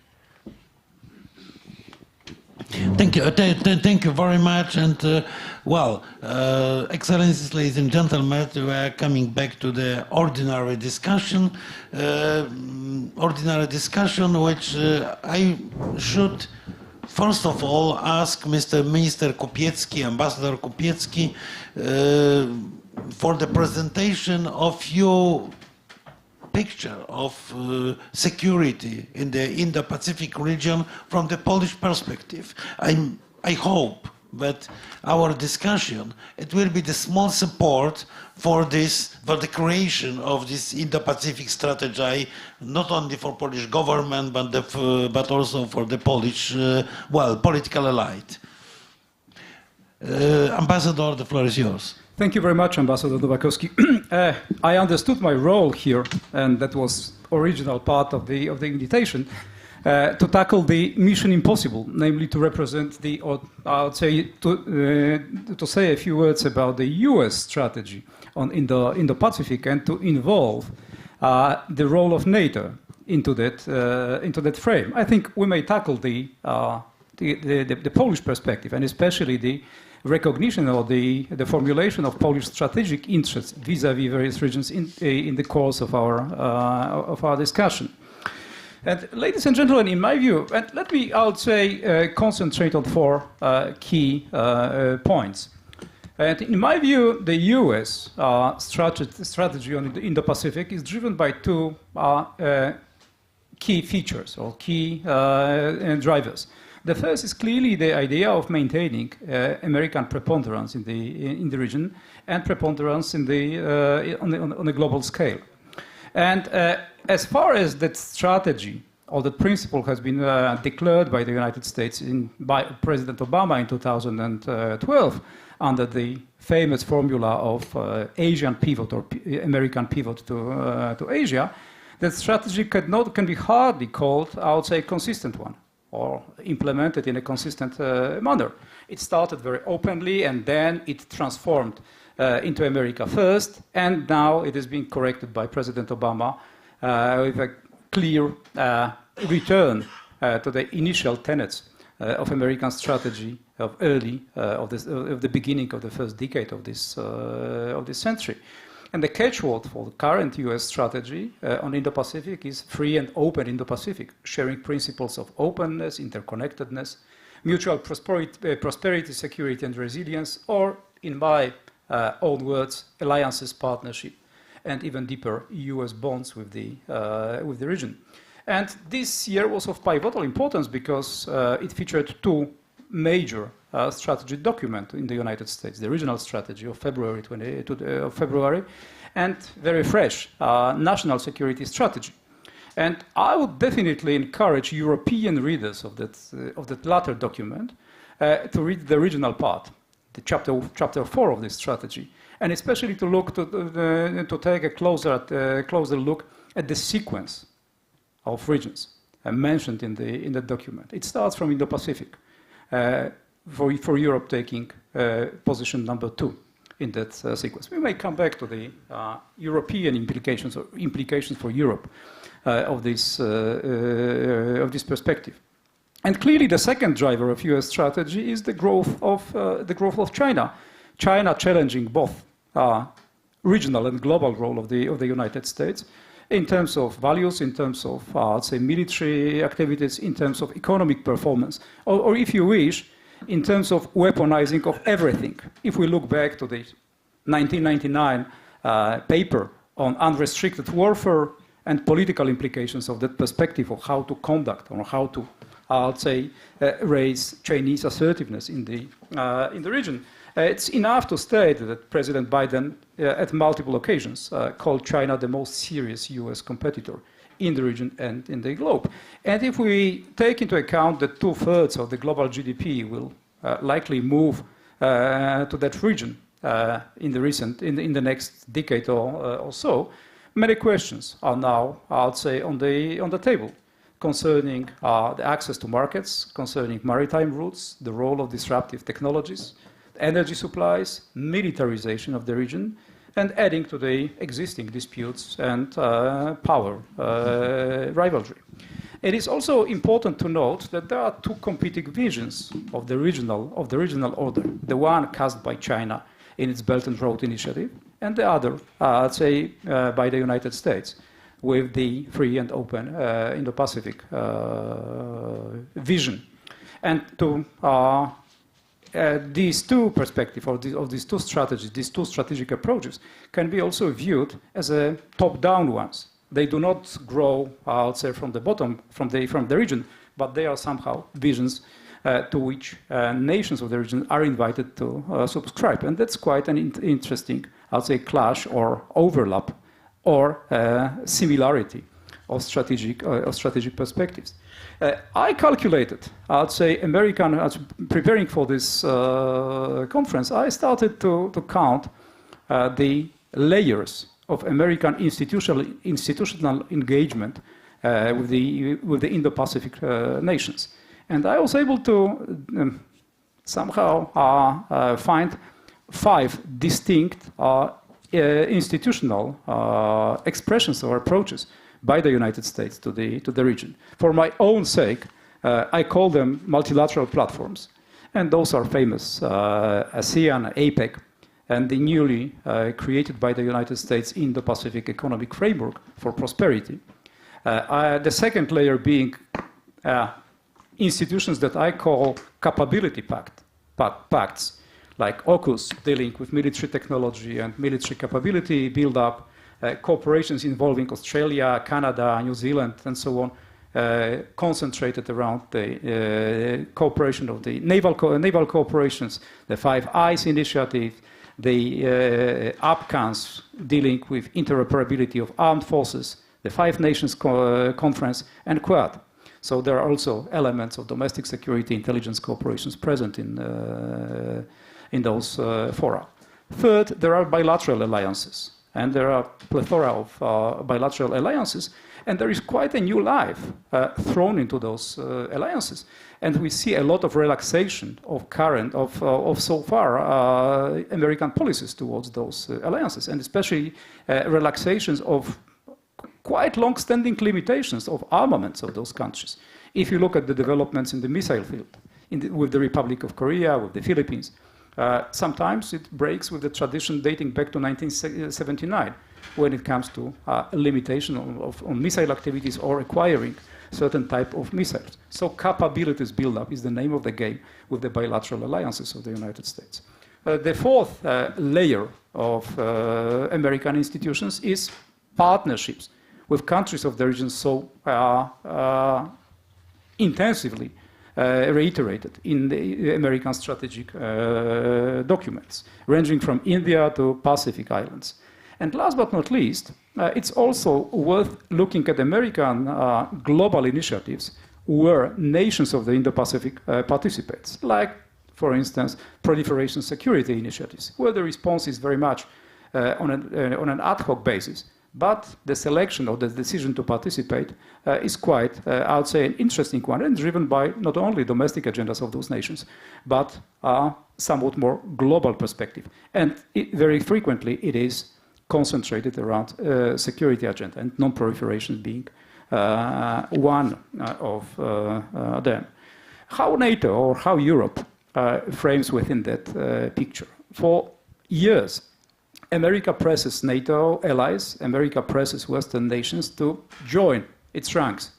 S6: Thank you. Thank you very much. And Excellencies, ladies and gentlemen, we are coming back to the ordinary discussion. Which I should first of all ask Mr. Minister Kupiecki, Ambassador Kupiecki, for the presentation of your picture of security in the Indo-Pacific region from the Polish perspective. I hope that our discussion, it will be the small support for this, for the creation of this Indo-Pacific strategy, not only for Polish government, but also for the Polish, political elite. Ambassador, the floor is yours.
S7: Thank you very much, Ambassador Nowakowski. I understood my role here, and that was original part of the invitation, to tackle the mission impossible, namely to represent the, or I would say, to say a few words about the US strategy on Indo-Pacific and to involve the role of NATO into that frame. I think we may tackle the Polish perspective, and especially the recognition or the formulation of Polish strategic interests vis-à-vis various regions in the course of our discussion. And ladies and gentlemen, in my view, and let me, I would say, concentrate on four key points. And in my view, the US strategy on the Indo-Pacific is driven by two key features or key drivers. The first is clearly the idea of maintaining American preponderance in the region and preponderance on a global scale. And as far as that strategy or that principle has been declared by the United States by President Obama in 2012 under the famous formula of Asian pivot or American pivot to Asia, that strategy can be hardly called, I would say, a consistent one, or implemented in a consistent manner. It started very openly, and then it transformed into America first, and now it is being corrected by President Obama with a clear return to the initial tenets of American strategy of the beginning of the first decade of this century. And the catchword for the current US strategy on Indo-Pacific is free and open Indo-Pacific, sharing principles of openness, interconnectedness, mutual prosperity, security, and resilience, or, in my own words, alliances, partnership, and even deeper US bonds with the region. And this year was of pivotal importance because it featured two major strategy document in the United States, the regional strategy of February, and very fresh national security strategy. And I would definitely encourage European readers of that latter document to read the regional part, the chapter 4 of this strategy, and especially to look to take a closer look at the sequence of regions mentioned in the document. It starts from Indo-Pacific. For Europe taking position number 2 in that sequence. We may come back to the European implications or implications for Europe of this perspective. And clearly, the second driver of U.S. strategy is the growth of China. China challenging both regional and global role of the United States in terms of values, in terms of say military activities, in terms of economic performance, or if you wish, in terms of weaponizing of everything. If we look back to the 1999 paper on unrestricted warfare and political implications of that perspective of how to conduct or how to, raise Chinese assertiveness in the region, it's enough to state that President Biden, at multiple occasions, called China the most serious U.S. competitor in the region and in the globe. And if we take into account that 2/3 of the global GDP will likely move to that region in the next decade or so, many questions are now, on the table concerning the access to markets, concerning maritime routes, the role of disruptive technologies, energy supplies, militarization of the region, and adding to the existing disputes and power rivalry. It is also important to note that there are two competing visions of the regional order. The one cast by China in its Belt and Road Initiative, and the other, by the United States, with the free and open Indo-Pacific vision. And to these two perspectives, of these two strategies, these two strategic approaches, can be also viewed as a top-down ones. They do not grow, I would say, from the bottom, from the region, but they are somehow visions to which nations of the region are invited to subscribe. And that's quite an interesting, I would say, clash or overlap or similarity of strategic perspectives. I calculated, I'd say, preparing for this conference, I started to count the layers of American institutional engagement with the Indo-Pacific nations. And I was able to somehow find 5 distinct institutional expressions or approaches by the United States to the region. For my own sake, I call them multilateral platforms. And those are famous, ASEAN, APEC, and the newly created by the United States Indo-Pacific Economic Framework for Prosperity. The second layer being institutions that I call capability pacts, like AUKUS, dealing with military technology and military capability build-up, corporations involving Australia, Canada, New Zealand, and so on, concentrated around the cooperation of the naval corporations, the 5 Eyes initiative, the APCANS dealing with interoperability of armed forces, the 5 Nations Conference, and Quad. So there are also elements of domestic security intelligence cooperations present in those fora. Third, there are bilateral alliances. And there are a plethora of bilateral alliances. And there is quite a new life thrown into those alliances. And we see a lot of relaxation of so far American policies towards those alliances, and especially relaxations of quite long-standing limitations of armaments of those countries. If you look at the developments in the missile field, with the Republic of Korea, with the Philippines, sometimes it breaks with the tradition dating back to 1979, when it comes to a limitation on missile activities or acquiring certain type of missiles. So capabilities build-up is the name of the game with the bilateral alliances of the United States. The fourth layer of American institutions is partnerships with countries of the region so intensively reiterated in the American strategic documents, ranging from India to Pacific Islands. And last but not least, it's also worth looking at American global initiatives where nations of the Indo-Pacific participates, like, for instance, proliferation security initiatives, where the response is very much on an ad hoc basis. But the selection or the decision to participate is quite, I would say, an interesting one, and driven by not only domestic agendas of those nations, but somewhat more global perspective. And very frequently it is concentrated around security agenda, and non-proliferation being one of them. How NATO or how Europe frames within that picture? For years, America presses NATO allies, America presses Western nations to join its ranks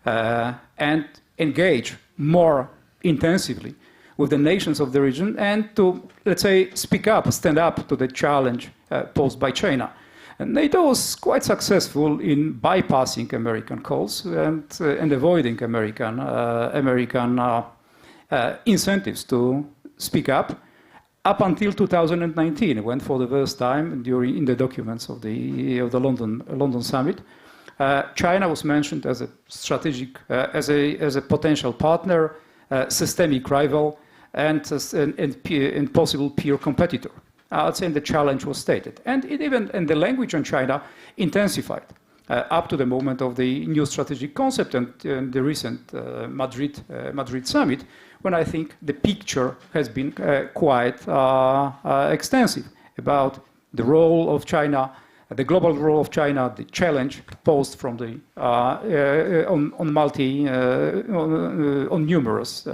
S7: and engage more intensively with the nations of the region and to, let's say, speak up, stand up to the challenge posed by China. And NATO was quite successful in bypassing American calls and avoiding American incentives to speak up until 2019, when for the first time in the documents of the London summit, China was mentioned as a strategic, as a potential partner, systemic rival, and possible peer competitor. I'd say the challenge was stated, and the language on China intensified up to the moment of the new strategic concept and the recent Madrid summit, when I think the picture has been quite extensive about the role of China, the global role of China, the challenge posed from the on numerous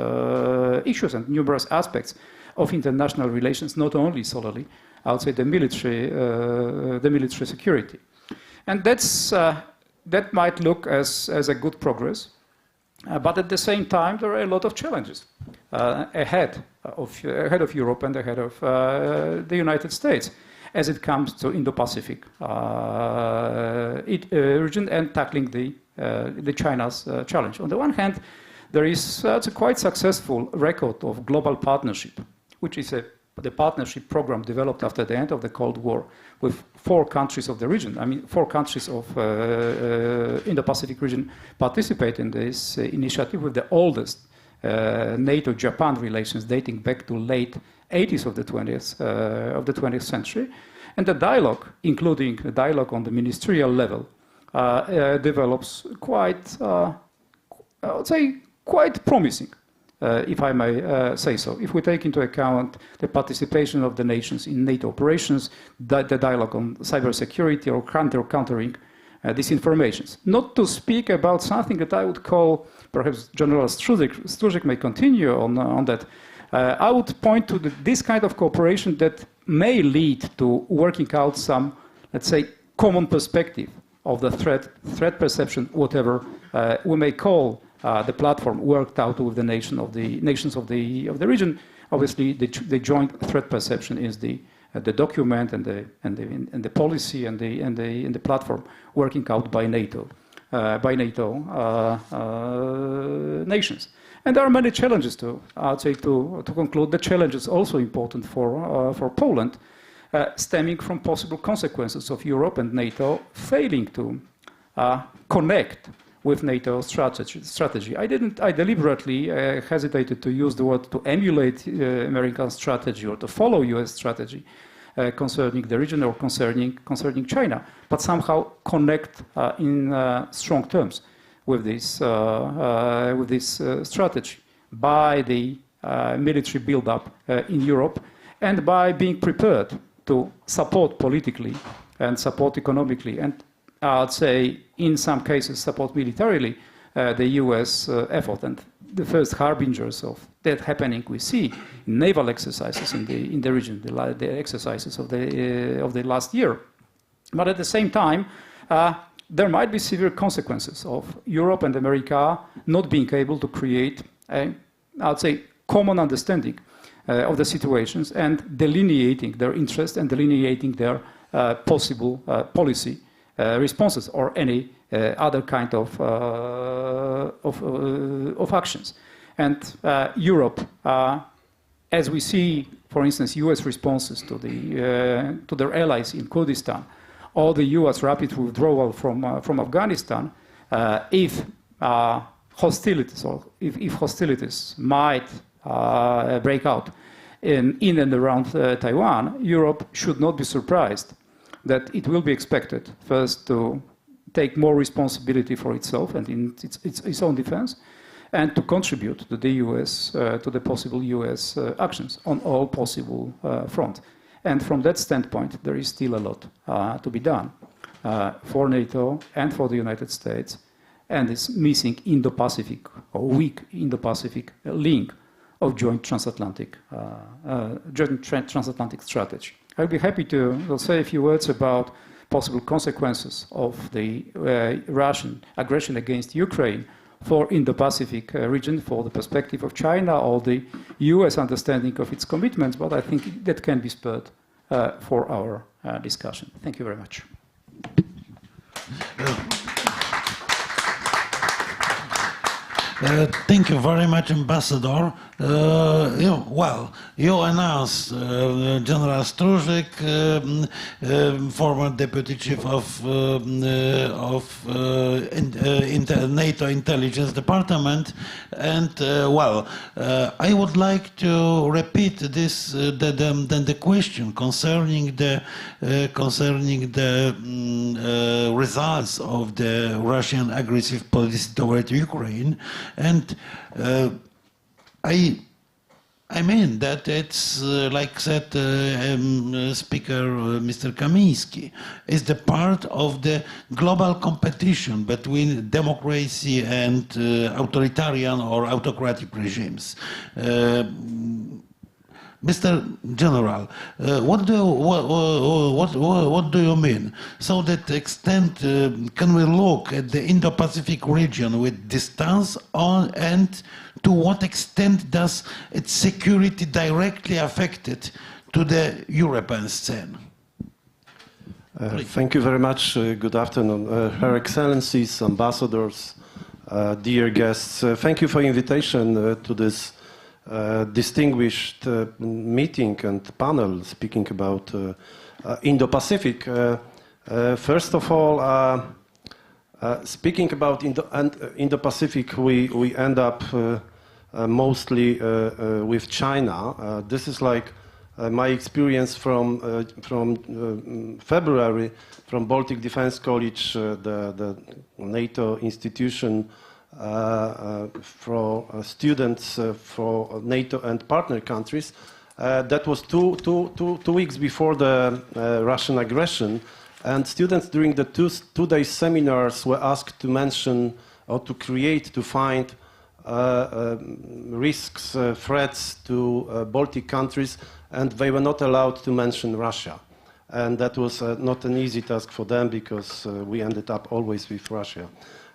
S7: issues and numerous aspects of international relations, not only solely, I would say, the military security. And that might look as a good progress. But at the same time, there are a lot of challenges ahead of Europe and ahead of the United States as it comes to Indo-Pacific region and tackling the China's challenge. On the one hand, there is a quite successful record of global partnership, which is the partnership program developed after the end of the Cold War with 4 countries of the region. I mean, 4 countries of Indo-Pacific region participate in this initiative with the oldest NATO-Japan relations dating back to late 80s of the 20th century. And the dialogue, including the dialogue on the ministerial level, develops quite, I would say, quite promising. If I may say so. If we take into account the participation of the nations in NATO operations, the dialogue on cybersecurity or countering disinformation. Not to speak about something that I would call, perhaps General Struzik may continue on that, I would point to this kind of cooperation that may lead to working out some, let's say, common perspective of the threat perception, whatever we may call the platform worked out with the nations of the region. Obviously, the joint threat perception is the document and the policy and the platform working out by NATO nations. And there are many challenges to conclude. The challenge is also important for Poland, stemming from possible consequences of Europe and NATO failing to connect with NATO strategy. I deliberately hesitated to use the word to emulate American strategy or to follow US strategy concerning the region or concerning China, but somehow connect in strong terms with this strategy by the military buildup in Europe and by being prepared to support politically and support economically and I'd say, in some cases, support militarily the US effort. And the first harbingers of that happening we see in naval exercises in the region, the exercises of the last year. But at the same time, there might be severe consequences of Europe and America not being able to create I'd say, common understanding of the situations and delineating their interests and delineating their possible policy responses or any other kind of actions. And Europe, as we see, for instance, U.S. responses to their allies in Kurdistan, or the U.S. rapid withdrawal from Afghanistan, if hostilities or if hostilities might break out in and around Taiwan, Europe should not be surprised that it will be expected first to take more responsibility for itself and in its own defense, and to contribute to the U.S. To the possible U.S. Actions on all possible fronts. And from that standpoint, there is still a lot to be done for NATO and for the United States, and this missing Indo-Pacific or weak Indo-Pacific link of joint transatlantic strategy. I'll be happy to say a few words about possible consequences of the Russian aggression against Ukraine for Indo-Pacific region, for the perspective of China or the US understanding of its commitments, but I think that can be spurred for our discussion. Thank you very much.
S6: Thank you very much, Ambassador. You announced General Struzik, former Deputy Chief of NATO Intelligence Department, and I would like to repeat this the question concerning the results of the Russian aggressive policy toward Ukraine. And I mean that it's like said Speaker Mr. Kamiński, is the part of the global competition between democracy and authoritarian or autocratic regimes. Mr. General, what do you mean? So that extent, can we look at the Indo-Pacific region with distance on, and to what extent does its security directly affect it to the European scene?
S8: Thank you very much. Good afternoon. Her Excellencies, Ambassadors, dear guests, thank you for invitation to this distinguished meeting and panel speaking about Indo-Pacific. First of all, speaking about Indo-Pacific, we end up mostly with China. This is like my experience from February from Baltic Defense College, the NATO institution for students for NATO and partner countries. That was two weeks before the Russian aggression, and students during the two-day seminars were asked to mention or to find risks, threats to Baltic countries, and they were not allowed to mention Russia. And that was not an easy task for them, because we ended up always with Russia.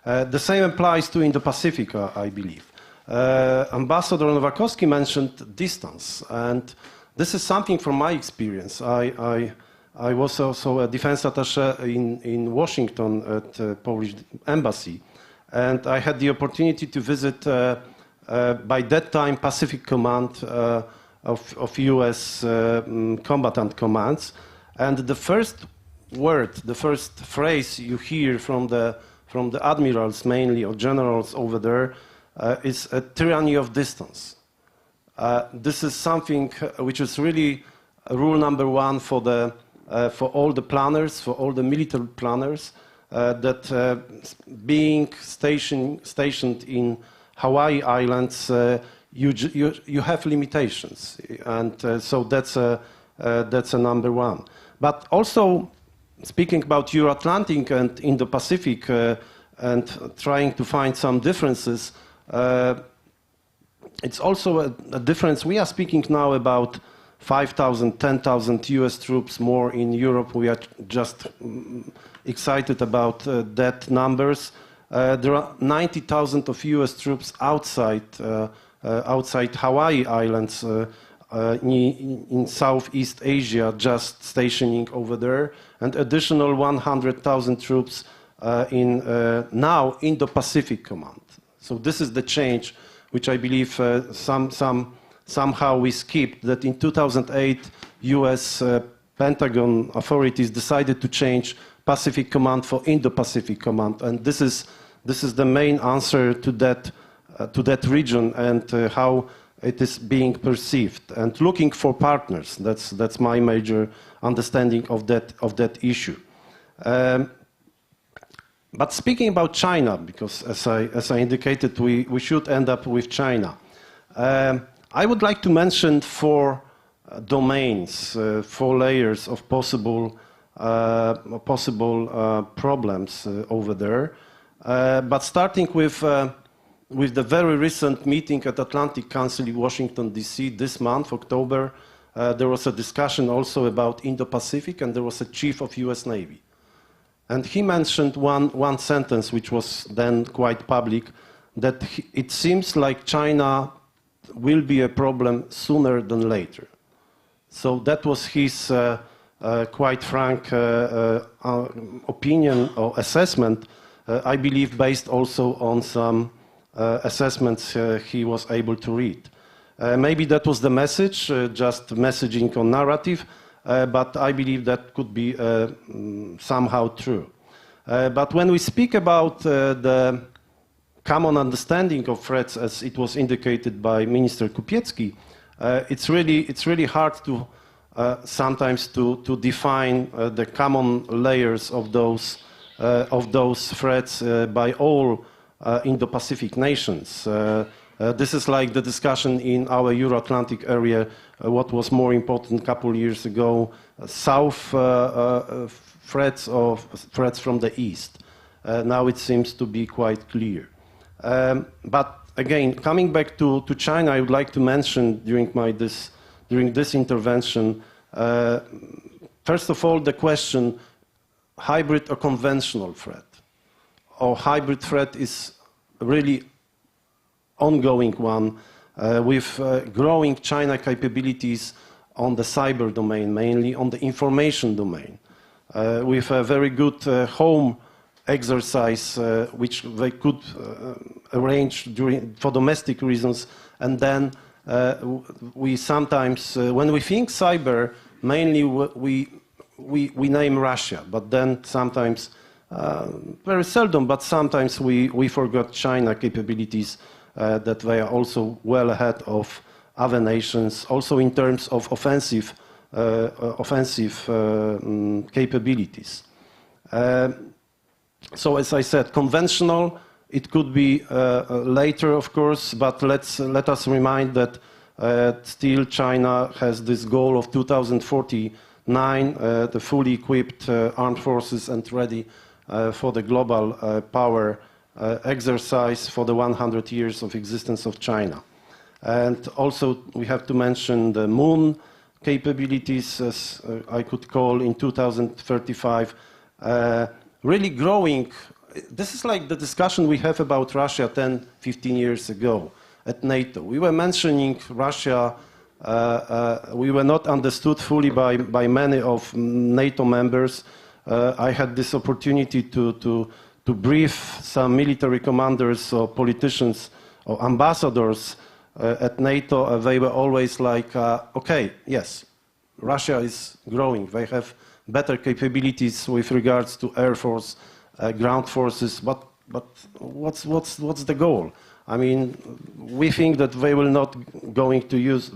S8: The same applies to Indo-Pacific, I believe. Ambassador Nowakowski mentioned distance, and this is something from my experience. I was also a defense attaché in Washington at the Polish embassy, and I had the opportunity to visit, by that time, Pacific Command of US combatant commands. And the first word, the first phrase you hear from the admirals mainly, or generals over there, is a tyranny of distance. This is something which is really rule number one for all the planners, for all the military planners, that being stationed in Hawaii Islands, you have limitations, and so that's a number one. But also, speaking about Euro-Atlantic and Indo-Pacific, and trying to find some differences, it's also a difference. We are speaking now about 5,000, 10,000 US troops more in Europe. We are just excited about that numbers. There are 90,000 of US troops outside Hawaii Islands, in Southeast Asia, just stationing over there, and additional 100,000 troops in now Indo-Pacific Command. So this is the change, which I believe somehow we skipped. That in 2008, U.S. Pentagon authorities decided to change Pacific Command for Indo-Pacific Command, and this is the main answer to that region and how it is being perceived, and looking for partners. That's my major understanding of that issue. But speaking about China, because as I indicated, we should end up with China. I would like to mention four domains, four layers of possible problems over there. But starting with the very recent meeting at Atlantic Council in Washington, D.C. this month, October, there was a discussion also about Indo-Pacific, and there was a chief of U.S. Navy. And he mentioned one sentence, which was then quite public, that it seems like China will be a problem sooner than later. So that was his quite frank opinion or assessment, I believe based also on some assessments he was able to read. Maybe that was the message, just messaging on narrative, but I believe that could be somehow true. But when we speak about the common understanding of threats, as it was indicated by Minister Kupiecki, it's really hard to sometimes to define the common layers of those threats by all Indo-Pacific nations. This is like the discussion in our Euro-Atlantic area, what was more important a couple of years ago, south threats or threats from the east. Now it seems to be quite clear. But again, coming back to China, I would like to mention during this during this intervention. First of all, the question, hybrid or conventional threat? Or hybrid threat is really ongoing one with growing China capabilities on the cyber domain, mainly on the information domain, with a very good home exercise which they could arrange for domestic reasons. And then we sometimes, when we think cyber, mainly we name Russia, but then sometimes, very seldom, but sometimes we forgot China capabilities, that they are also well ahead of other nations, also in terms of offensive capabilities. So as I said, conventional, it could be later, of course, but let us remind that still China has this goal of 2049, the fully equipped armed forces and ready for the global power exercise for the 100 years of existence of China. And also we have to mention the moon capabilities, as I could call, in 2035, really growing. This is like the discussion we have about Russia 10, 15 years ago at NATO. We were mentioning Russia, we were not understood fully by many of NATO members. I had this opportunity to brief some military commanders or politicians or ambassadors at NATO. They were always like, okay, yes, Russia is growing. They have better capabilities with regards to air force, ground forces, but what's the goal? I mean, we think that they are not going to use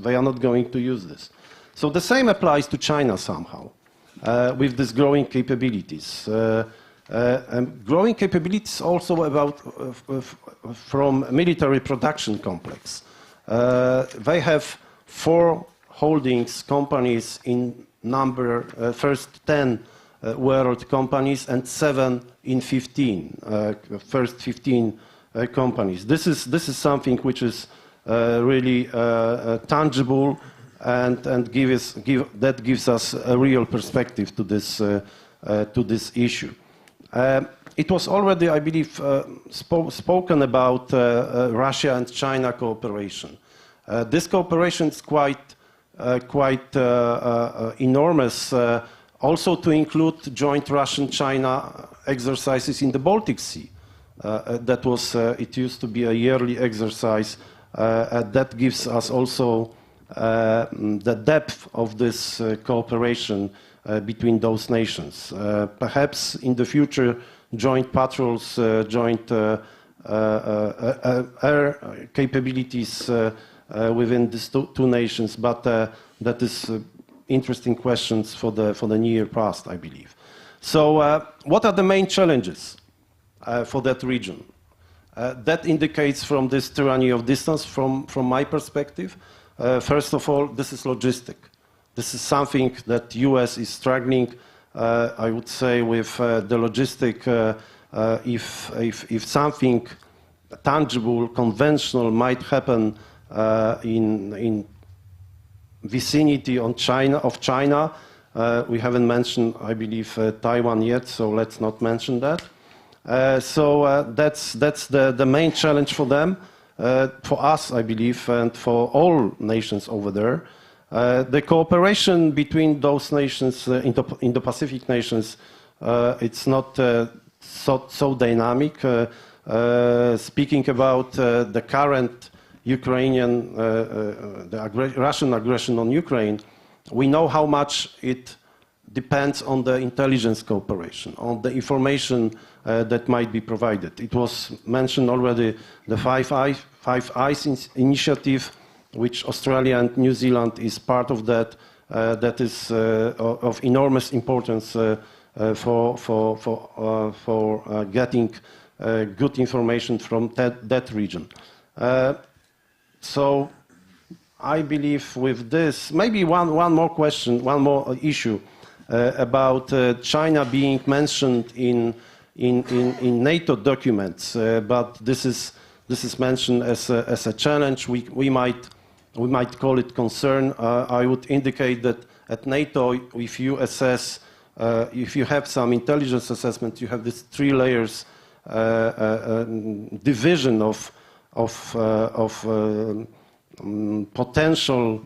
S8: this. So the same applies to China somehow, with these growing capabilities. And growing capabilities also about from military production complex. They have 4 holdings companies in number, first 10 world companies and 7 in 15, first 15 companies. This is something which is really tangible and gives us a real perspective to this issue. It was already, I believe, spoken about Russia and China cooperation. This cooperation is quite enormous, also to include joint Russian-China exercises in the Baltic Sea. It used to be a yearly exercise. That gives us also the depth of this cooperation between those nations. Perhaps in the future, joint patrols, joint air capabilities within these two nations, but that is interesting questions for the near past, I believe. So what are the main challenges for that region? That indicates from this tyranny of distance, from my perspective, first of all, this is logistic. This is something that US is struggling, I would say, with the logistic. If something tangible, conventional might happen in vicinity of China, we haven't mentioned, I believe, Taiwan yet, so let's not mention that. So that's the main challenge for them, for us, I believe, and for all nations over there. The cooperation between those nations, Indo-Pacific nations, it's not so dynamic. Speaking about the current Ukrainian, Russian aggression on Ukraine, we know how much it depends on the intelligence cooperation, on the information that might be provided. It was mentioned already, the Five Eyes initiative, which Australia and New Zealand is part of that. That is of enormous importance for getting good information from that region. So I believe with this, maybe one more question, one more issue about China being mentioned in NATO documents, but this is mentioned as a challenge. We might we might call it concern, I would indicate that at NATO, if you assess, if you have some intelligence assessment, you have these 3 layers division of potential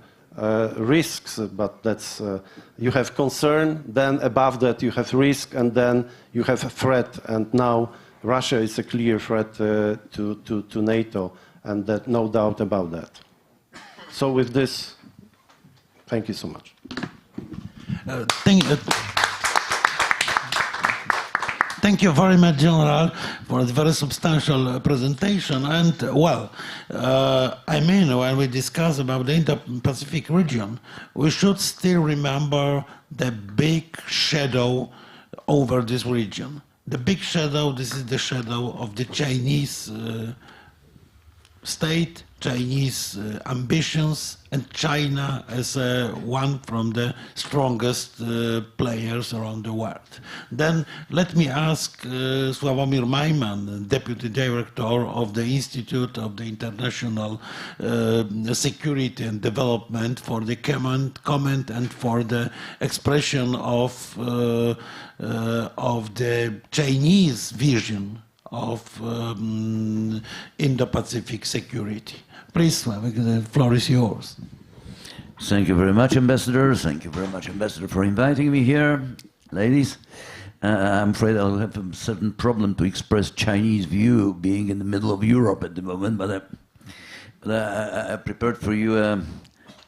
S8: risks, but that's you have concern, then above that you have risk, and then you have a threat, and now Russia is a clear threat to NATO, and that no doubt about that. So with this, thank you so much.
S6: Thank you very much, General, for the very substantial presentation. And, well, I mean, when we discuss about the Indo-Pacific region, we should still remember the big shadow over this region. The big shadow, this is the shadow of the Chinese state, Chinese ambitions, and China as one from the strongest players around the world. Then let me ask Sławomir Majman, Deputy Director of the Institute of the International Security and Development, for the comment and for the expression of the Chinese vision of Indo-Pacific security. Please, the floor is yours.
S9: Thank you very much, Ambassador. Thank you very much, Ambassador, for inviting me here. Ladies, I'm afraid I'll have a certain problem to express Chinese view, being in the middle of Europe at the moment, but I prepared for you a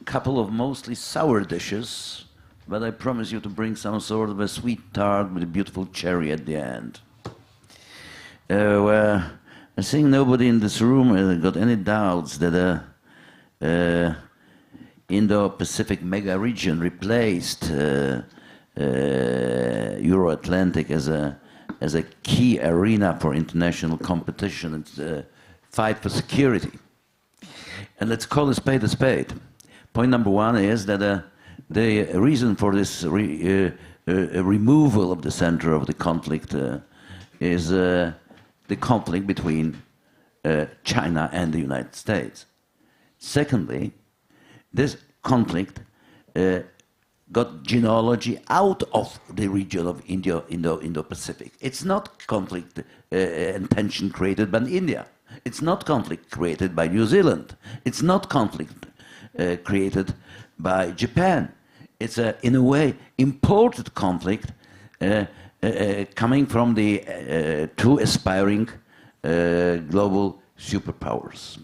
S9: couple of mostly sour dishes, but I promise you to bring some sort of a sweet tart with a beautiful cherry at the end. Well, I think nobody in this room got any doubts that Indo-Pacific mega region replaced Euro-Atlantic as a key arena for international competition and fight for security. And let's call a spade a spade. Point number 1 is that the reason for this removal of the center of the conflict is the conflict between China and the United States. Secondly, this conflict got genealogy out of the region of Indo-Pacific. It's not conflict and tension created by India. It's not conflict created by New Zealand. It's not conflict created by Japan. It's in a way imported conflict coming from the 2 aspiring global superpowers.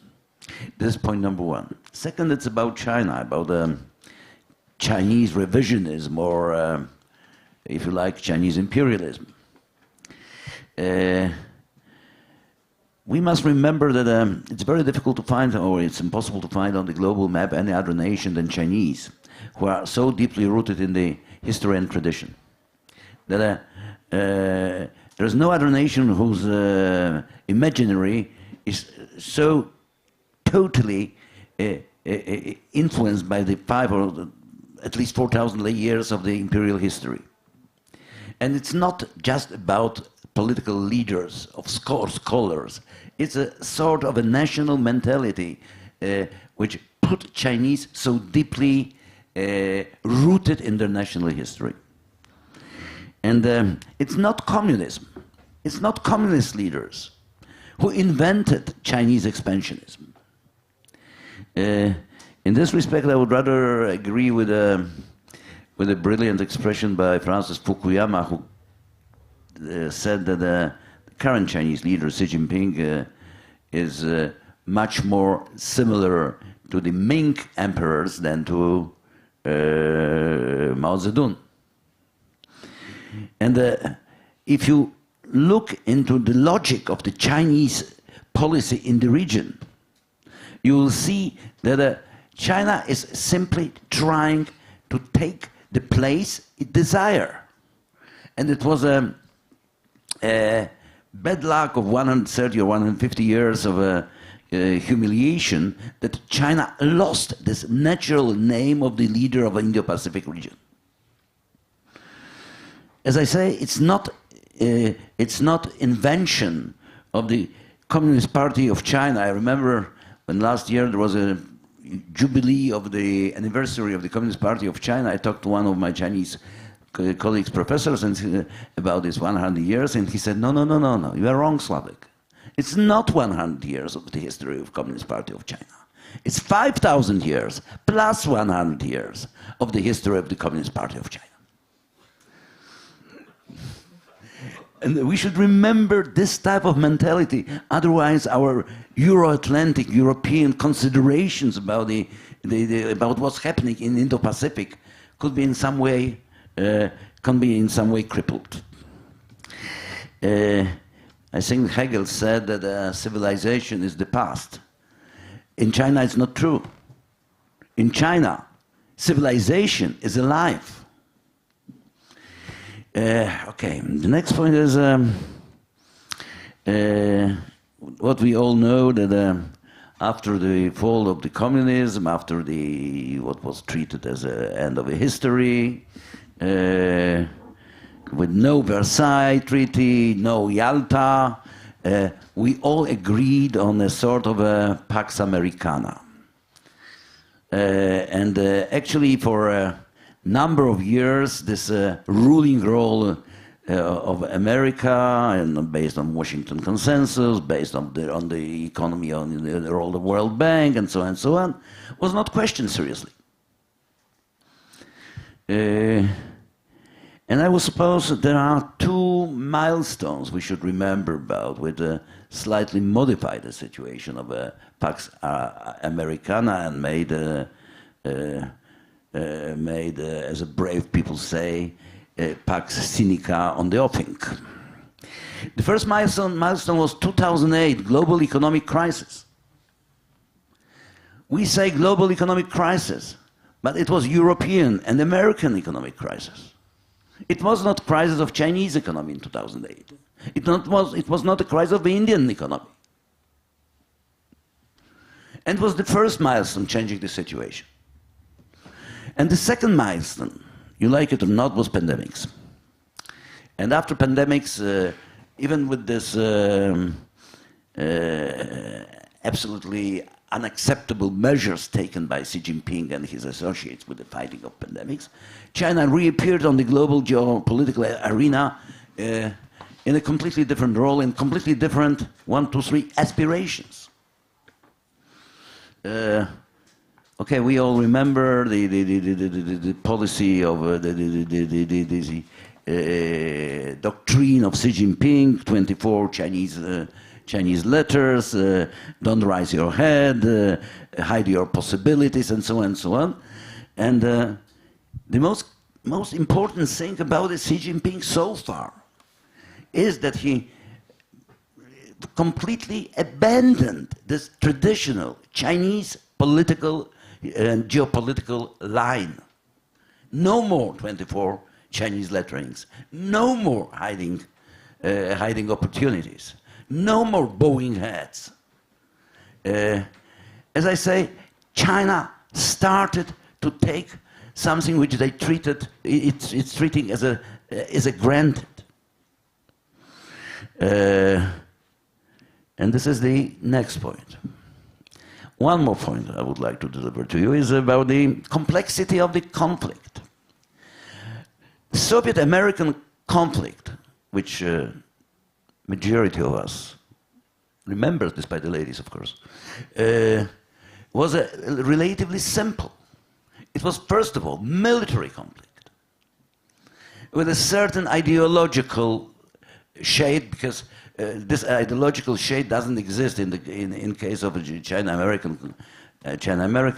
S9: This is point number 1. Second, it's about China, about Chinese revisionism, or, if you like, Chinese imperialism. We must remember that it's very difficult to find, or it's impossible to find on the global map, any other nation than Chinese, who are so deeply rooted in the history and tradition, that there's no other nation whose imaginary is so totally influenced by the 5 or at least 4,000 years of the imperial history. And it's not just about political leaders of scholars. It's a sort of a national mentality which put Chinese so deeply rooted in their national history. And it's not communism. It's not communist leaders who invented Chinese expansionism. In this respect, I would rather agree with a brilliant expression by Francis Fukuyama, who said that the current Chinese leader, Xi Jinping, is much more similar to the Ming emperors than to Mao Zedong. And if you look into the logic of the Chinese policy in the region, you will see that China is simply trying to take the place it desires. And it was a bad luck of 130 or 150 years of humiliation that China lost this natural name of the leader of the Indo-Pacific region. As I say, it's not invention of the Communist Party of China. I remember when last year there was a jubilee of the anniversary of the Communist Party of China, I talked to one of my Chinese colleagues, professors, and about this 100 years, and he said, no, you are wrong, Slavik. It's not 100 years of the history of Communist Party of China. It's 5,000 years plus 100 years of the history of the Communist Party of China. And we should remember this type of mentality, otherwise our Euro-Atlantic, European considerations about, about what's happening in Indo-Pacific could be in some way, crippled. I think Hegel said that civilization is the past. In China, it's not true. In China, civilization is alive. Okay, the next point is what we all know, that after the fall of the communism, after what was treated as the end of a history, with no Versailles Treaty, no Yalta, we all agreed on a sort of a Pax Americana. And actually for a number of years, this ruling role of America, and based on Washington Consensus, based on the economy, on the role of the World Bank, and so on, was not questioned seriously. And I would suppose that there are two milestones we should remember about, with slightly modified the situation of a Pax Americana and made, as a brave people say, Pax Sinica on the offing. The first milestone was 2008, global economic crisis. We say global economic crisis, but it was European and American economic crisis. It was not a crisis of Chinese economy in 2008. It was not a crisis of the Indian economy. And it was the first milestone changing the situation. And the second milestone, you like it or not, was pandemics. And after pandemics, even with this absolutely unacceptable measures taken by Xi Jinping and his associates with the fighting of pandemics, China reappeared on the global geopolitical arena in a completely different role, in completely different 1, 2, 3 aspirations. Okay, we all remember the policy of the doctrine of Xi Jinping, 24 Chinese letters, don't raise your head, hide your possibilities, and so on and so on. And the most important thing about Xi Jinping so far is that he completely abandoned this traditional Chinese political and geopolitical line. No more 24 Chinese letterings. No more hiding opportunities. No more bowing heads. As I say, China started to take something which they treated, it's treating as a granted. And this is the next point. One more point I would like to deliver to you is about the complexity of the conflict. The Soviet-American conflict, which majority of us remembers, despite the ladies, of course, was relatively simple. It was, first of all, military conflict with a certain ideological shade, because this ideological shade doesn't exist in case of a China-American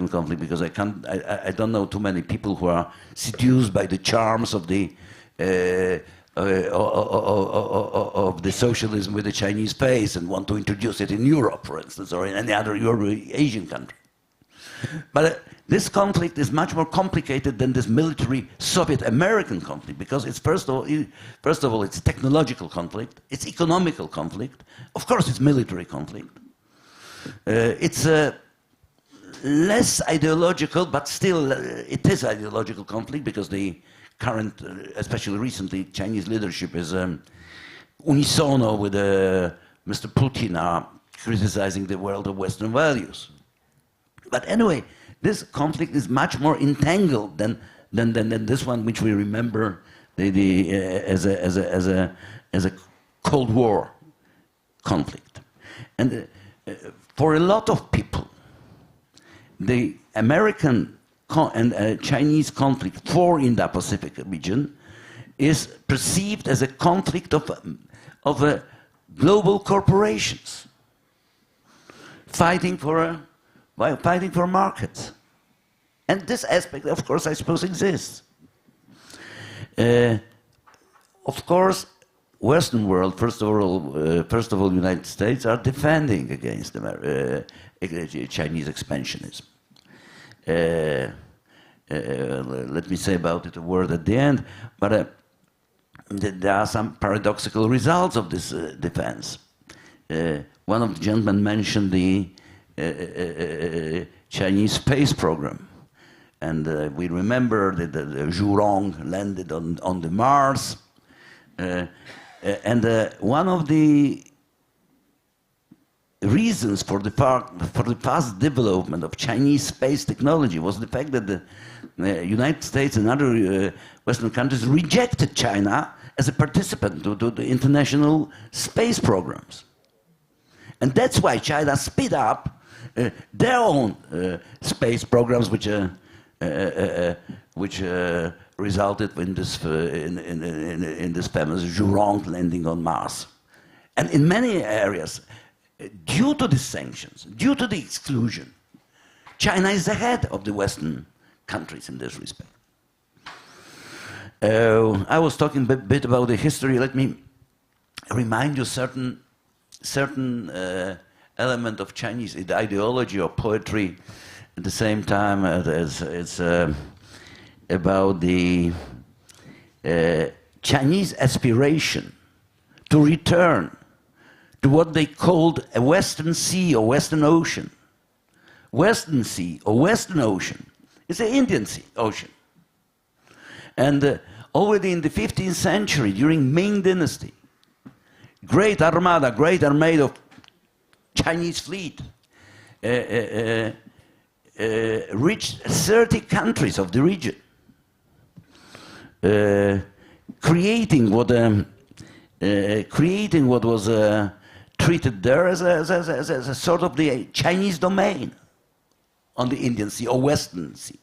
S9: conflict, because I don't know too many people who are seduced by the charms of the socialism with the Chinese face and want to introduce it in Europe, for instance, or in any other Asian country. But this conflict is much more complicated than this military Soviet-American conflict, because it's first of all, it's technological conflict, it's economical conflict, of course it's military conflict. It's less ideological, but still it is ideological conflict, because the current, especially recently, Chinese leadership is unisono with Mr. Putin, criticizing the world of Western values. But anyway, this conflict is much more entangled than this one, which we remember as a Cold War conflict. And for a lot of people, the American and Chinese conflict for Indo-Pacific region is perceived as a conflict of global corporations fighting for markets. And this aspect, of course, I suppose exists. Of course, Western world, first of all, United States are defending against Chinese expansionism. Let me say about it a word at the end, but there are some paradoxical results of this defense. One of the gentlemen mentioned the Chinese space program. And we remember that the Zhurong landed on the Mars. And one of the reasons for the fast development of Chinese space technology was the fact that the United States and other Western countries rejected China as a participant to the international space programs. And that's why China sped up their own space programs, which resulted in this famous Zhurong landing on Mars. And in many areas, due to the sanctions, due to the exclusion, China is ahead of the Western countries in this respect. I was talking a bit about the history. Let me remind you certain element of Chinese ideology or poetry. At the same time, it's about the Chinese aspiration to return to what they called a Western Sea or Western Ocean. Western Sea or Western Ocean is the Indian Ocean. And already in the 15th century, during Ming Dynasty, great armada of Chinese fleet reached 30 countries of the region, creating what was treated there as a sort of the Chinese domain on the Indian Sea or Western Sea.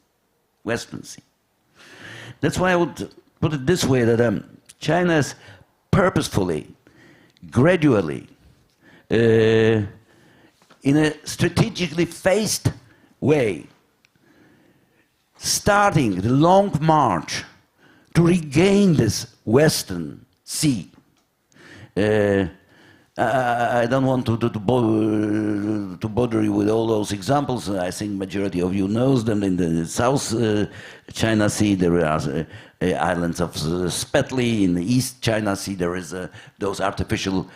S9: That's why I would put it this way, that China is purposefully, gradually, in a strategically phased way, starting the long march to regain this Western Sea. I don't want to bother you with all those examples. I think majority of you knows them. In the South China Sea, there are islands of Spratly. In the East China Sea, there is those artificial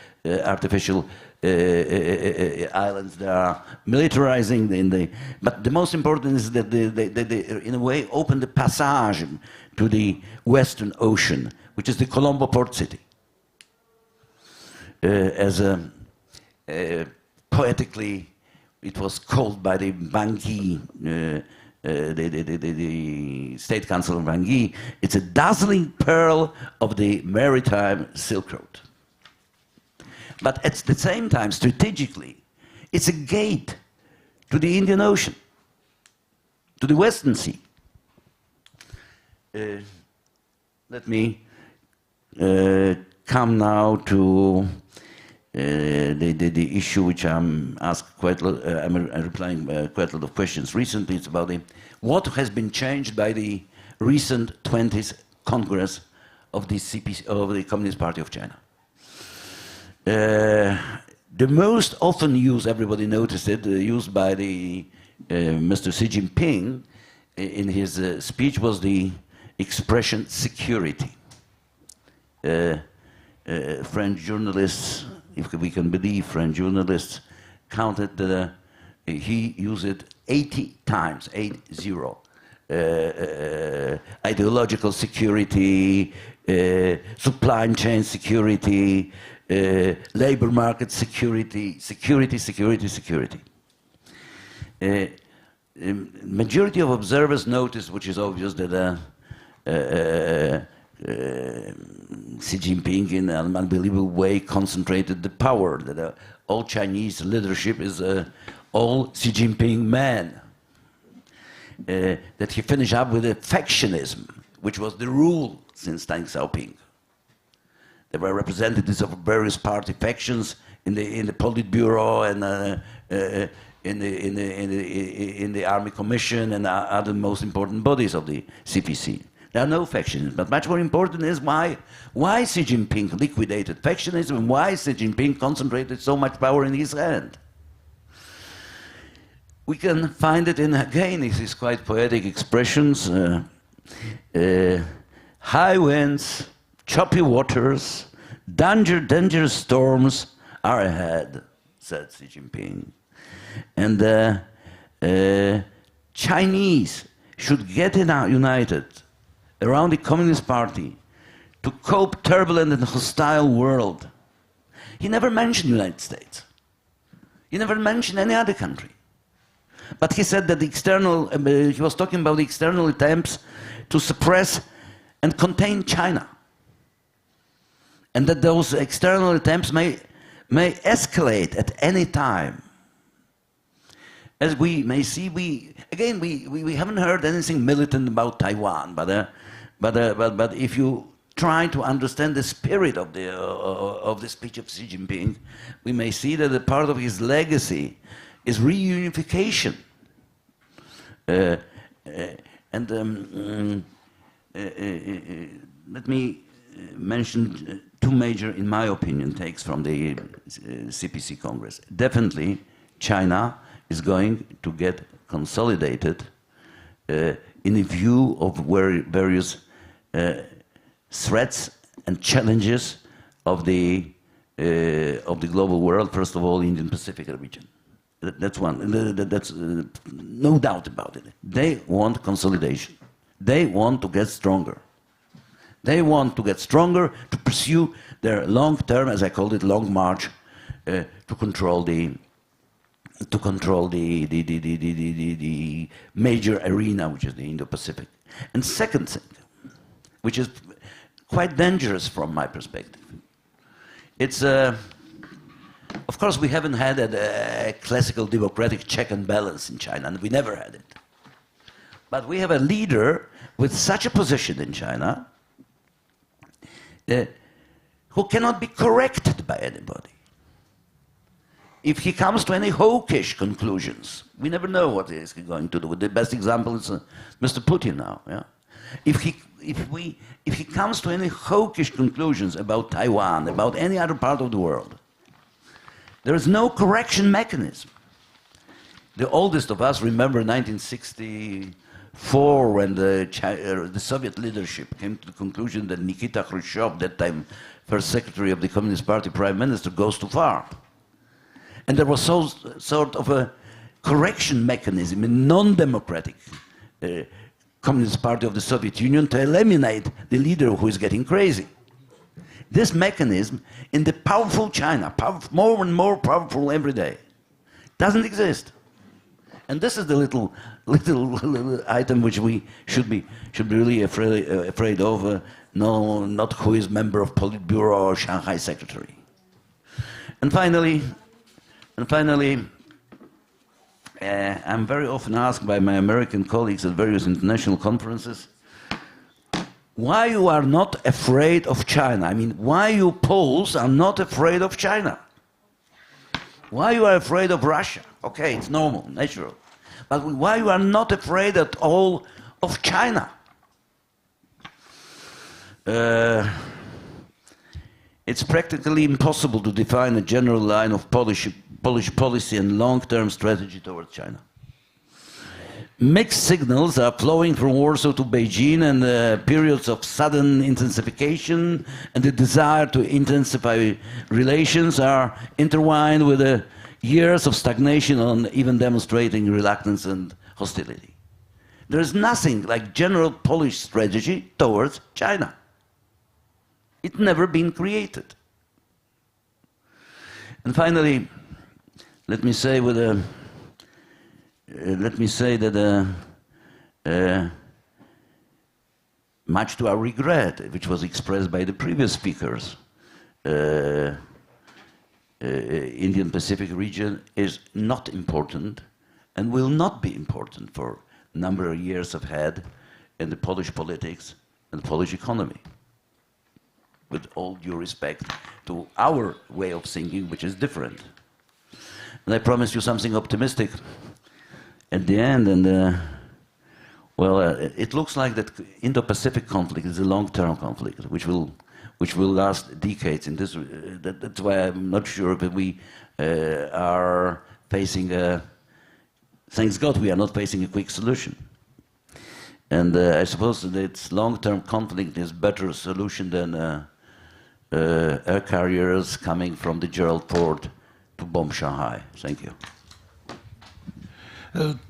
S9: islands that are militarizing. But the most important is that they in a way, open the passage to the Western Ocean, which is the Colombo port city. As poetically, it was called by the Bangui, the State Council of Bangui, it's a dazzling pearl of the maritime Silk Road. But at the same time, strategically, it's a gate to the Indian Ocean, to the Western Sea. Let me come now to the issue which I'm asked quite a lot, I'm replying quite a lot of questions recently. It's about what has been changed by the recent 20th Congress of the Communist Party of China. The most often used, everybody noticed it, used by the Mr. Xi Jinping in his speech was the expression security. French journalists, if we can believe French journalists, counted that he used it 80 times, 80. Ideological security, supply chain security, labor market security, security. majority of observers noticed, which is obvious, that Xi Jinping in an unbelievable way concentrated the power, that all Chinese leadership is all Xi Jinping man, that he finished up with a factionism, which was the rule since Deng Xiaoping. There were representatives of various party factions in the Politburo and in the Army Commission and other most important bodies of the CPC. There are no factions, but much more important is why Xi Jinping liquidated factionism and why Xi Jinping concentrated so much power in his hand. We can find it in, again, these quite poetic expressions, high winds, choppy waters, dangerous storms are ahead, said Xi Jinping. And Chinese should get united around the Communist Party to cope turbulent and hostile world. He never mentioned the United States. He never mentioned any other country. But he said that the external, he was talking about the external attempts to suppress and contain China. And that those external attempts may escalate at any time. As we may see, we haven't heard anything militant about Taiwan, but if you try to understand the spirit of the speech of Xi Jinping, we may see that a part of his legacy is reunification. Let me mention two major, in my opinion, takes from the CPC Congress. Definitely, China is going to get consolidated in a view of various threats and challenges of the global world. First of all, the Indo-Pacific region. That's one. That's no doubt about it. They want consolidation. They want to get stronger. They want to get stronger to pursue their long-term, as I called it, long march to control the major arena, which is the Indo-Pacific. And second thing, which is quite dangerous from my perspective, it's of course we haven't had a classical democratic check and balance in China, and we never had it. But we have a leader with such a position in China who cannot be corrected by anybody. If he comes to any hawkish conclusions, we never know what he is going to do. The best example is Mr. Putin now. Yeah? If he comes to any hawkish conclusions about Taiwan, about any other part of the world, there is no correction mechanism. The oldest of us remember 1964 when the Soviet leadership came to the conclusion that Nikita Khrushchev, that time first secretary of the Communist Party, prime minister, goes too far. And there was sort of a correction mechanism in non-democratic Communist Party of the Soviet Union to eliminate the leader who is getting crazy. This mechanism in the powerful China, more and more powerful every day, doesn't exist. And this is the little item which we should be really afraid of. No, not who is member of Politburo or Shanghai secretary. And finally, I'm very often asked by my American colleagues at various international conferences, why you are not afraid of China? I mean, why you Poles are not afraid of China? Why you are afraid of Russia? Okay, it's normal, natural. But why you are not afraid at all of China? It's practically impossible to define a general line of Polish policy and long-term strategy towards China. Mixed signals are flowing from Warsaw to Beijing, and periods of sudden intensification and the desire to intensify relations are intertwined with years of stagnation and even demonstrating reluctance and hostility. There is nothing like general Polish strategy towards China. It's never been created. And finally, let me say with let me say that much to our regret, which was expressed by the previous speakers, Indian-Pacific region is not important and will not be important for a number of years ahead in the Polish politics and the Polish economy. With all due respect to our way of thinking, which is different. And I promise you something optimistic at the end, and it looks like that Indo-Pacific conflict is a long-term conflict, which will last decades. In this, that's why I'm not sure that we are facing thanks God, we are not facing a quick solution. And I suppose that long-term conflict is better solution than air carriers coming from the Gerald Port to bomb Shanghai. Thank you.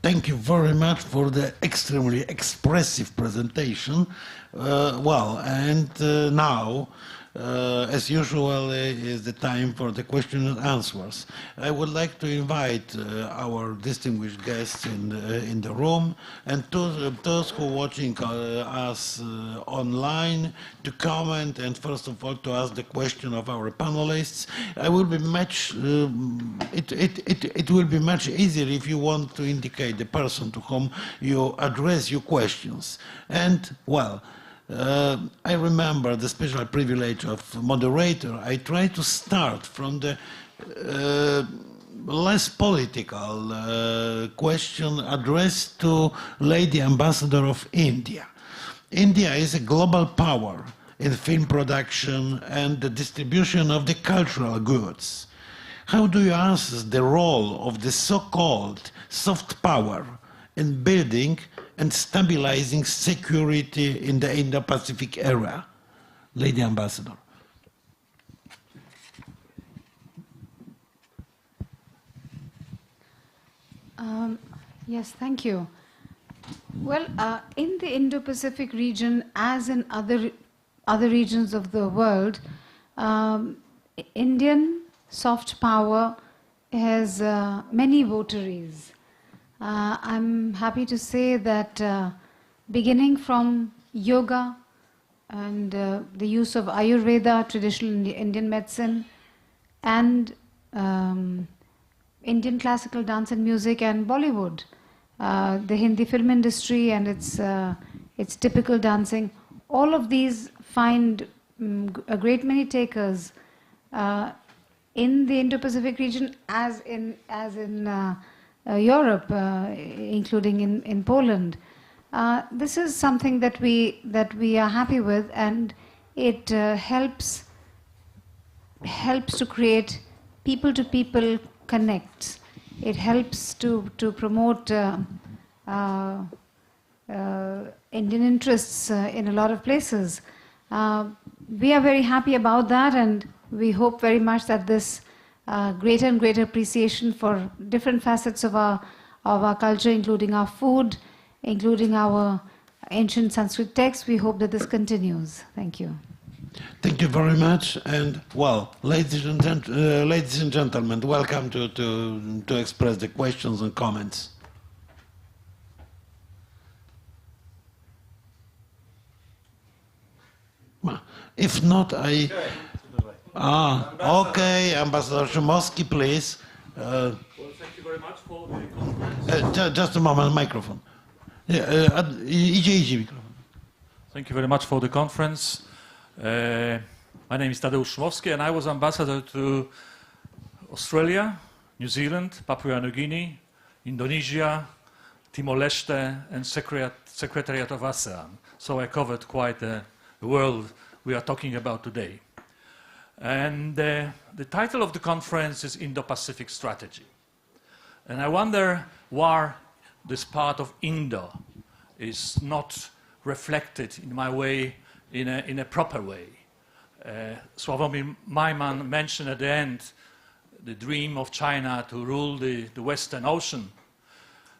S6: Thank you very much for the extremely expressive presentation. Now, as usual, is the time for the question and answers. I would like to invite our distinguished guests in the room and those who are watching us online to comment and first of all to ask the question of our panelists. It will be much easier if you want to indicate the person to whom you address your questions. And I remember the special privilege of moderator. I try to start from the less political question addressed to Lady Ambassador of India. India is a global power in film production and the distribution of the cultural goods. How do you assess the role of the so-called soft power in building and stabilizing security in the Indo-Pacific area? Lady Ambassador.
S5: Yes, thank you. Well, in the Indo-Pacific region, as in other regions of the world, Indian soft power has many votaries. I'm happy to say that beginning from yoga and the use of Ayurveda, traditional Indian medicine, and Indian classical dance and music and Bollywood, the Hindi film industry and its typical dancing, all of these find a great many takers in the Indo-Pacific region, as in Europe, including in Poland. This is something that we are happy with, and it helps to create people-to-people connects. It helps to promote Indian interests in a lot of places. We are very happy about that, and we hope very much that this greater and greater appreciation for different facets of our culture, including our food, including our ancient Sanskrit texts, we hope that this continues. Thank you.
S6: Thank you very much. And ladies and gentlemen, welcome to express the questions and comments. If not, okay, Ambassador Szymowski, please.
S10: Well, thank you very much for the conference.
S6: Just a moment, microphone.
S10: Thank you very much for the conference. My name is Tadeusz Szymowski, and I was ambassador to Australia, New Zealand, Papua New Guinea, Indonesia, Timor-Leste, and Secretariat of ASEAN. So I covered quite the world we are talking about today. And the title of the conference is Indo-Pacific Strategy. And I wonder why this part of Indo is not reflected in my way, in a proper way. Sławomir Maiman mentioned at the end the dream of China to rule the Western Ocean.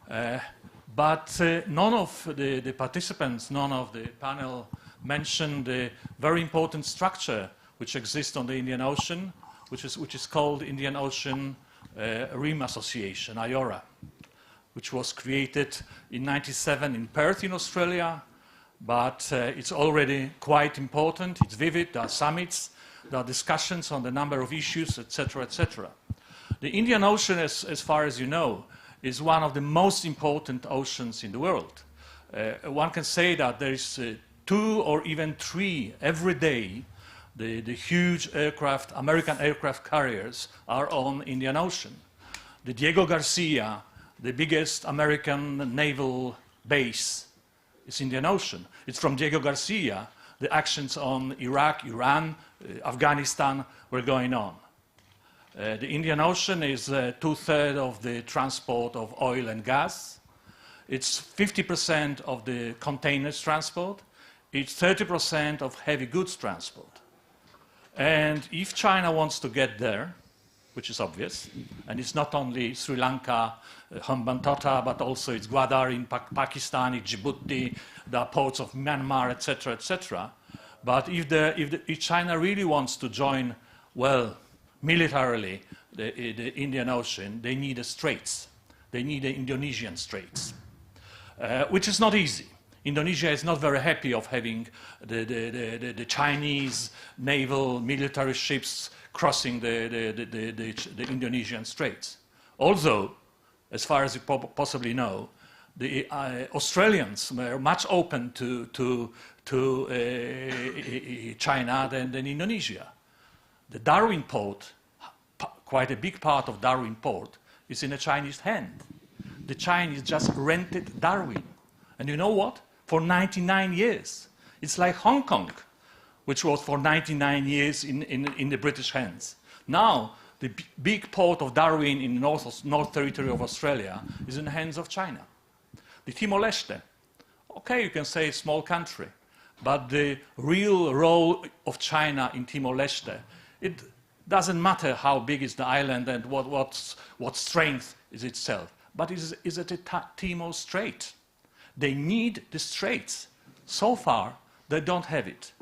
S10: But none of the participants, none of the panel mentioned the very important structure which exists on the Indian Ocean, which is called Indian Ocean Rim Association, IORA. which was created in '97 in Perth in Australia, but it's already quite important. It's vivid. There are summits, there are discussions on the number of issues, etc., etc. The Indian Ocean, as far as you know, is one of the most important oceans in the world. One can say that there is 2 or even 3 every day. The huge aircraft, American aircraft carriers, are on Indian Ocean. The Diego Garcia, the biggest American naval base, is Indian Ocean. It's from Diego Garcia the actions on Iraq, Iran, Afghanistan were going on. The Indian Ocean is 2/3 of the transport of oil and gas. It's 50% of the containers transport. It's 30% of heavy goods transport. And if China wants to get there, which is obvious, and it's not only Sri Lanka, Hambantota, but also it's Gwadar in Pakistan, it's Djibouti, the ports of Myanmar, etc., etc. But if China really wants to join, well, militarily, the Indian Ocean, they need the straits. They need the Indonesian straits, which is not easy. Indonesia is not very happy of having the Chinese naval military ships crossing the Indonesian straits. Although, as far as you possibly know, the Australians were much open to China than Indonesia. The Darwin port, quite a big part of Darwin port, is in a Chinese hand. The Chinese just rented Darwin. And you know what? For 99 years. It's like Hong Kong, which was for 99 years in the British hands. Now, the big port of Darwin in the North Territory of Australia is in the hands of China. The Timor-Leste, okay, you can say a small country, but the real role of China in Timor-Leste, it doesn't matter how big is the island and what strength is itself, but is it a Timor Strait? They need the straits. So far, they don't have it.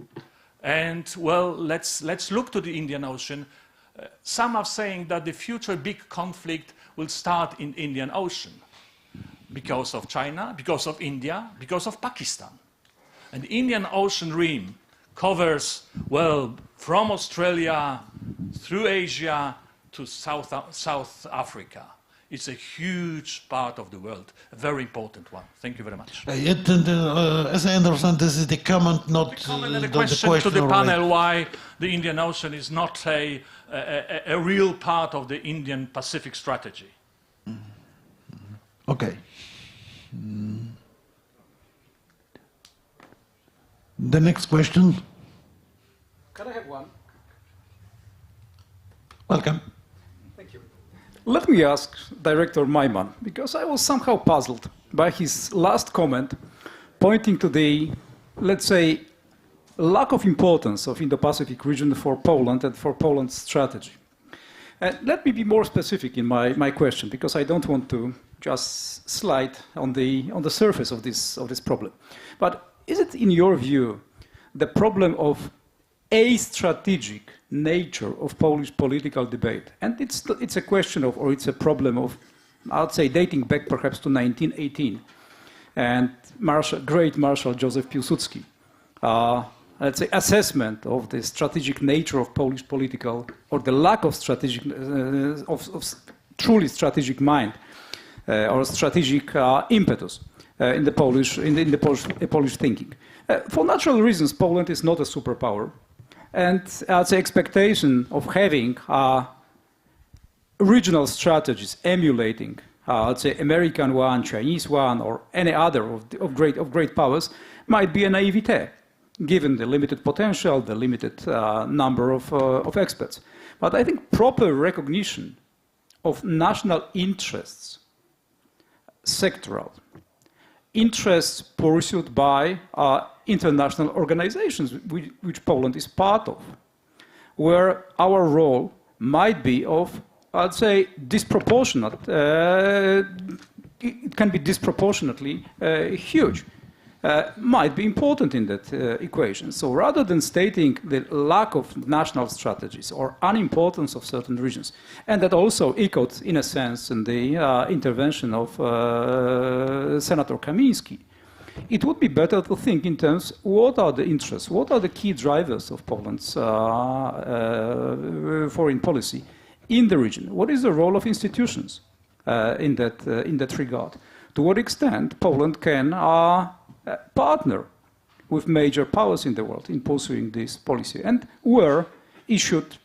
S10: And, well, let's look to the Indian Ocean. Some are saying that the future big conflict will start in the Indian Ocean because of China, because of India, because of Pakistan. And the Indian Ocean rim covers, well, from Australia through Asia to South Africa. It's a huge part of the world, a very important one. Thank you very much.
S6: As I understand, this is the comment, not
S10: the question to the panel why the Indian Ocean is not a real part of the Indian Pacific strategy.
S6: Okay. The next question.
S7: Can I have one?
S6: Welcome.
S7: Thank you. Let me ask Director Maiman, because I was somehow puzzled by his last comment, pointing to the, let's say, lack of importance of Indo-Pacific region for Poland and for Poland's strategy. Let me be more specific in my question, because I don't want to just slide on the surface of this problem. But is it, in your view, the problem of a strategic nature of Polish political debate? And it's a question of, or it's a problem of, I'd say, dating back perhaps to 1918. And great Marshal Józef Piłsudski, let's say, assessment of the strategic nature of Polish political, or the lack of strategic, of truly strategic mind, or strategic impetus in the Polish thinking. For natural reasons, Poland is not a superpower. And I'd say expectation of having regional strategies emulating, I'd say, American one, Chinese one, or any other of great powers might be a naivete, given the limited potential, the limited number of experts. But I think proper recognition of national interests, sectoral interests pursued by international organizations, which Poland is part of, where our role might be of, I'd say, disproportionate. It can be disproportionately huge. might be important in that equation. So rather than stating the lack of national strategies or unimportance of certain regions, and that also echoed in a sense in the intervention of Senator Kamiński, it would be better to think in terms, what are the interests, what are the key drivers of Poland's foreign policy in the region? What is the role of institutions in that regard? To what extent Poland can partner with major powers in the world in pursuing this policy, and where it should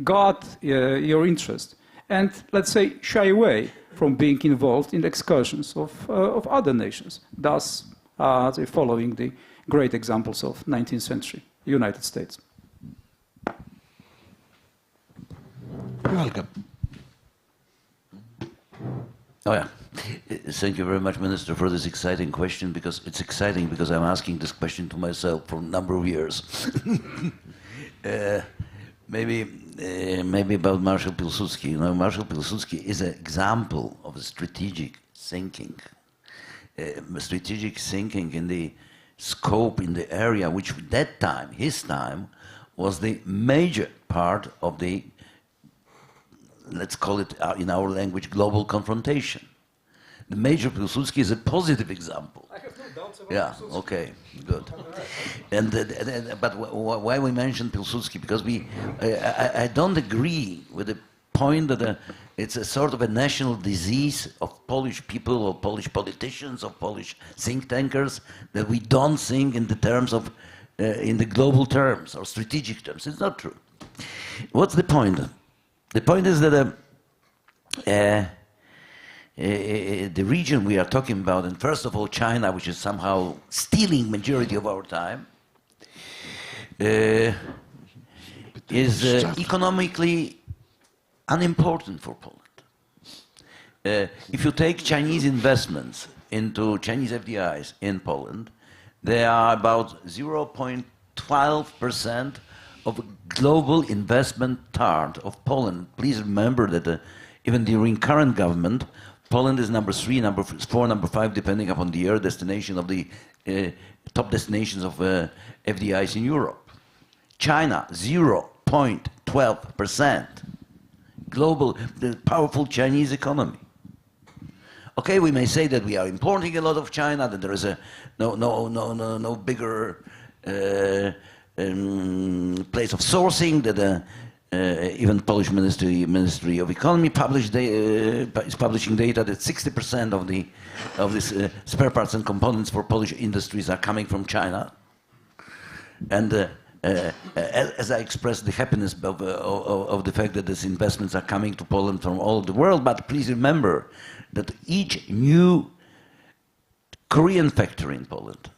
S7: guard your interest and, let's say, shy away from being involved in excursions of other nations, thus following the great examples of 19th century United States.
S6: You're welcome.
S9: Oh, yeah. Thank you very much, Minister, for this exciting question, because it's exciting because I'm asking this question to myself for a number of years. Maybe about Marshal Pilsudski. You know, Marshal Pilsudski is an example of strategic thinking. Strategic thinking in the scope, in the area, which at that time, his time, was the major part of the, let's call it in our language, global confrontation. The Major Pilsudski is a positive example.
S7: I have no doubts about
S9: Pilsudski. Okay, good. But why we mention Pilsudski? Because I don't agree with the point that it's a sort of a national disease of Polish people, or Polish politicians, or Polish think tankers, that we don't think in the terms of, in the global terms or strategic terms. It's not true. What's the point? The point is that the region we are talking about, and first of all China, which is somehow stealing majority of our time, is economically unimportant for Poland. If you take Chinese investments into Chinese FDIs in Poland, they are about 0.12% of global investment target of Poland. Please remember that even during current government, Poland is number 3, number 4, number 5, depending upon the year, destination of the top destinations of FDIs in Europe. China, 0.12%. Global, the powerful Chinese economy. Okay, we may say that we are importing a lot of China, that there is a no bigger place of sourcing, that even Polish Ministry of Economy is publishing data that 60% of these spare parts and components for Polish industries are coming from China. And as I expressed the happiness of the fact that these investments are coming to Poland from all over the world, but please remember that each new Korean factory in Poland,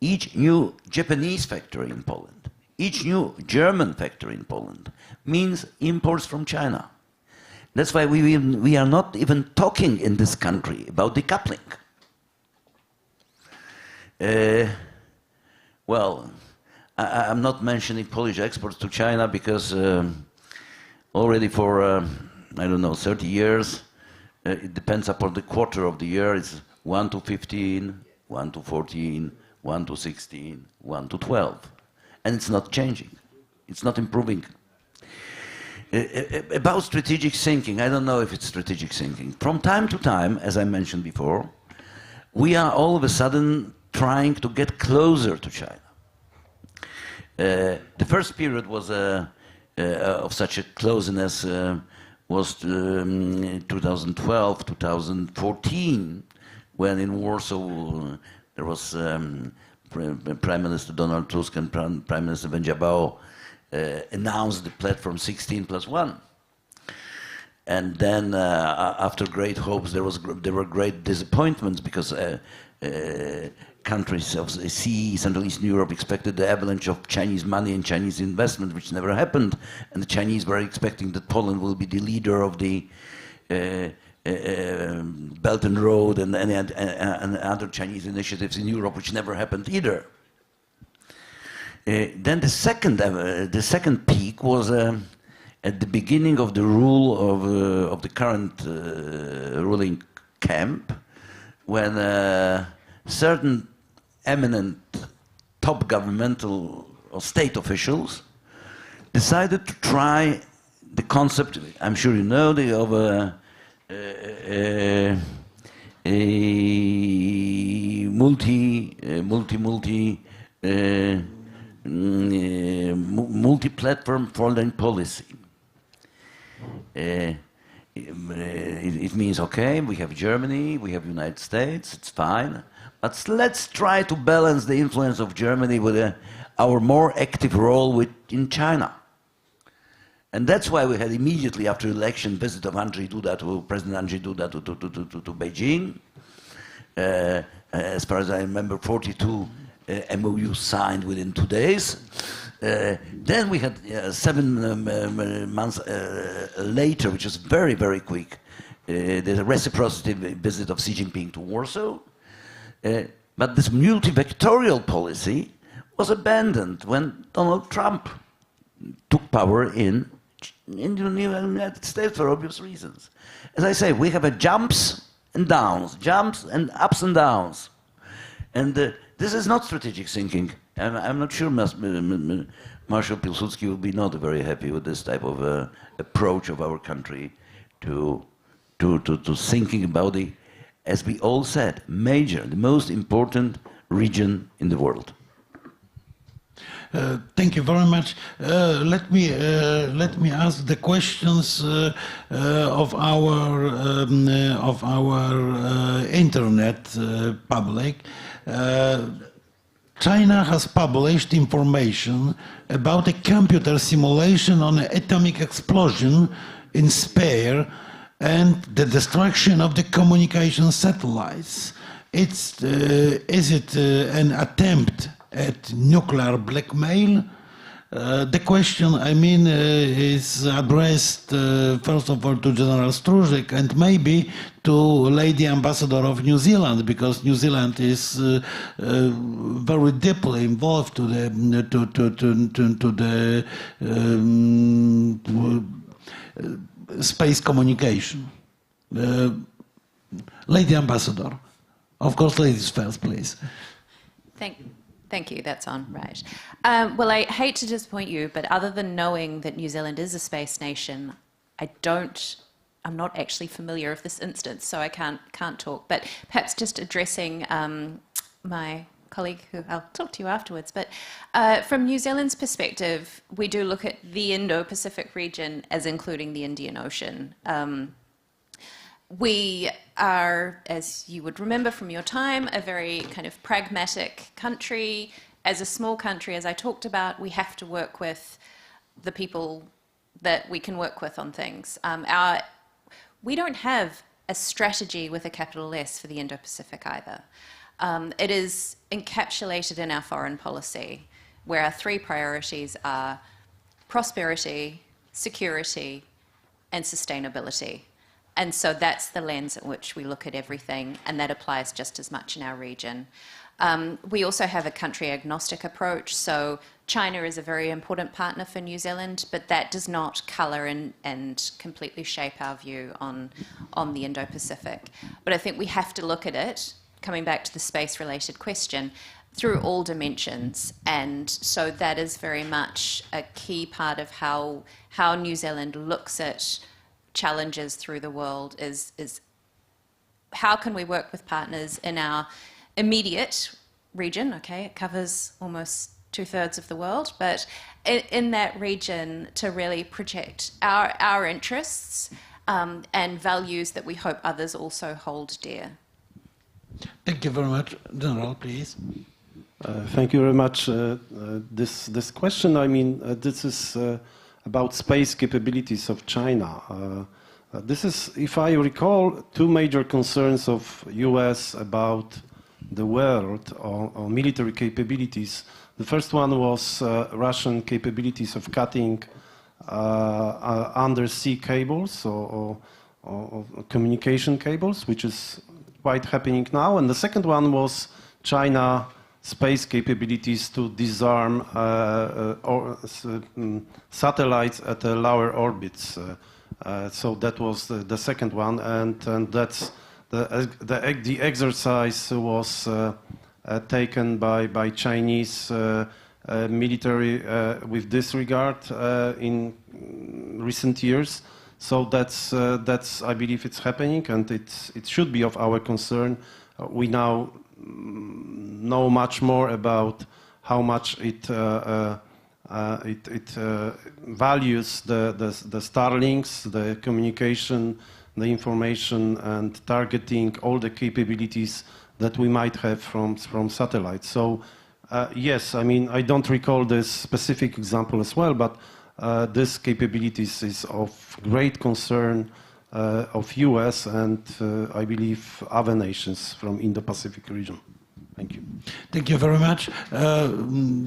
S9: each new Japanese factory in Poland, each new German factory in Poland means imports from China. That's why we are not even talking in this country about decoupling. Well, I'm not mentioning Polish exports to China because already for, I don't know, 30 years, it depends upon the quarter of the year, it's 1 to 15, 1 to 14, 1 to 16, 1 to 12. And it's not changing. It's not improving. About strategic thinking, I don't know if it's strategic thinking. From time to time, as I mentioned before, we are all of a sudden trying to get closer to China. The first period was of such a closeness was 2012, 2014, when in Warsaw there was Prime Minister Donald Tusk and Prime Minister Będziabao announced the platform 16+1. And then after great hopes, there were great disappointments because countries of CE, Central Eastern Europe, expected the avalanche of Chinese money and Chinese investment, which never happened. And the Chinese were expecting that Poland will be the leader of the Belt and Road and other Chinese initiatives in Europe, which never happened either. Then the second peak was at the beginning of the rule of the current ruling camp, when certain eminent top governmental or state officials decided to try the concept, I'm sure you know, of a multi-platform foreign policy. It means, okay, we have Germany, we have United States, it's fine, but let's try to balance the influence of Germany with our more active role in China. And that's why we had immediately after election visit of President Andrzej Duda to Beijing. As far as I remember, 42 MOUs signed within 2 days. Then we had 7 months later, which is very, very quick, there's a reciprocity visit of Xi Jinping to Warsaw. But this multi-vectorial policy was abandoned when Donald Trump took power in the United States for obvious reasons. As I say, we have jumps and downs, jumps and ups and downs. And this is not strategic thinking. And I'm not sure Marshal Pilsudski will be not very happy with this type of approach of our country to thinking about the, as we all said, the most important region in the world.
S6: Thank you very much. Let me ask the questions of our internet public. China has published information about a computer simulation on an atomic explosion in Speyer and the destruction of the communication satellites. Is it an attempt at nuclear blackmail? The question, I mean, is addressed first of all to General Struzik and maybe to Lady Ambassador of New Zealand, because New Zealand is very deeply involved to the space communication. Lady Ambassador, of course, ladies first, please.
S4: Thank you, that's on, right. Well, I hate to disappoint you, but other than knowing that New Zealand is a space nation, I'm not actually familiar with this instance, so I can't talk. But perhaps just addressing my colleague, who I'll talk to you afterwards. But from New Zealand's perspective, we do look at the Indo-Pacific region as including the Indian Ocean. We are, as you would remember from your time, a very kind of pragmatic country. As a small country, as I talked about, we have to work with the people that we can work with on things. We don't have a strategy with a capital S for the Indo-Pacific either. It is encapsulated in our foreign policy, where our 3 priorities are prosperity, security, and sustainability. And so that's the lens at which we look at everything, and that applies just as much in our region. We also have a country-agnostic approach, so China is a very important partner for New Zealand, but that does not colour and completely shape our view on the Indo-Pacific. But I think we have to look at it, coming back to the space-related question, through all dimensions, and so that is very much a key part of how New Zealand looks at challenges through the world is how can we work with partners in our immediate region, okay, it covers almost 2/3 of the world, but in that region to really project our interests and values that we hope others also hold dear.
S6: Thank you very much. General, please.
S8: Thank you very much. This question, I mean, this is about space capabilities of China. This is, if I recall, 2 major concerns of US about the world on military capabilities. The first one was Russian capabilities of cutting undersea cables or communication cables, which is quite happening now. And the second one was China space capabilities to disarm satellites at the lower orbits. So that was the second one, and that's the exercise was taken by Chinese military with disregard in recent years. So that's I believe it's happening, and it should be of our concern. We now know much more about how much it values the Starlinks, the communication, the information, and targeting, all the capabilities that we might have from satellites. So yes, I mean, I don't recall this specific example as well, but this capabilities is of great concern of US and I believe other nations from Indo-Pacific region. Thank you.
S6: Thank you very much.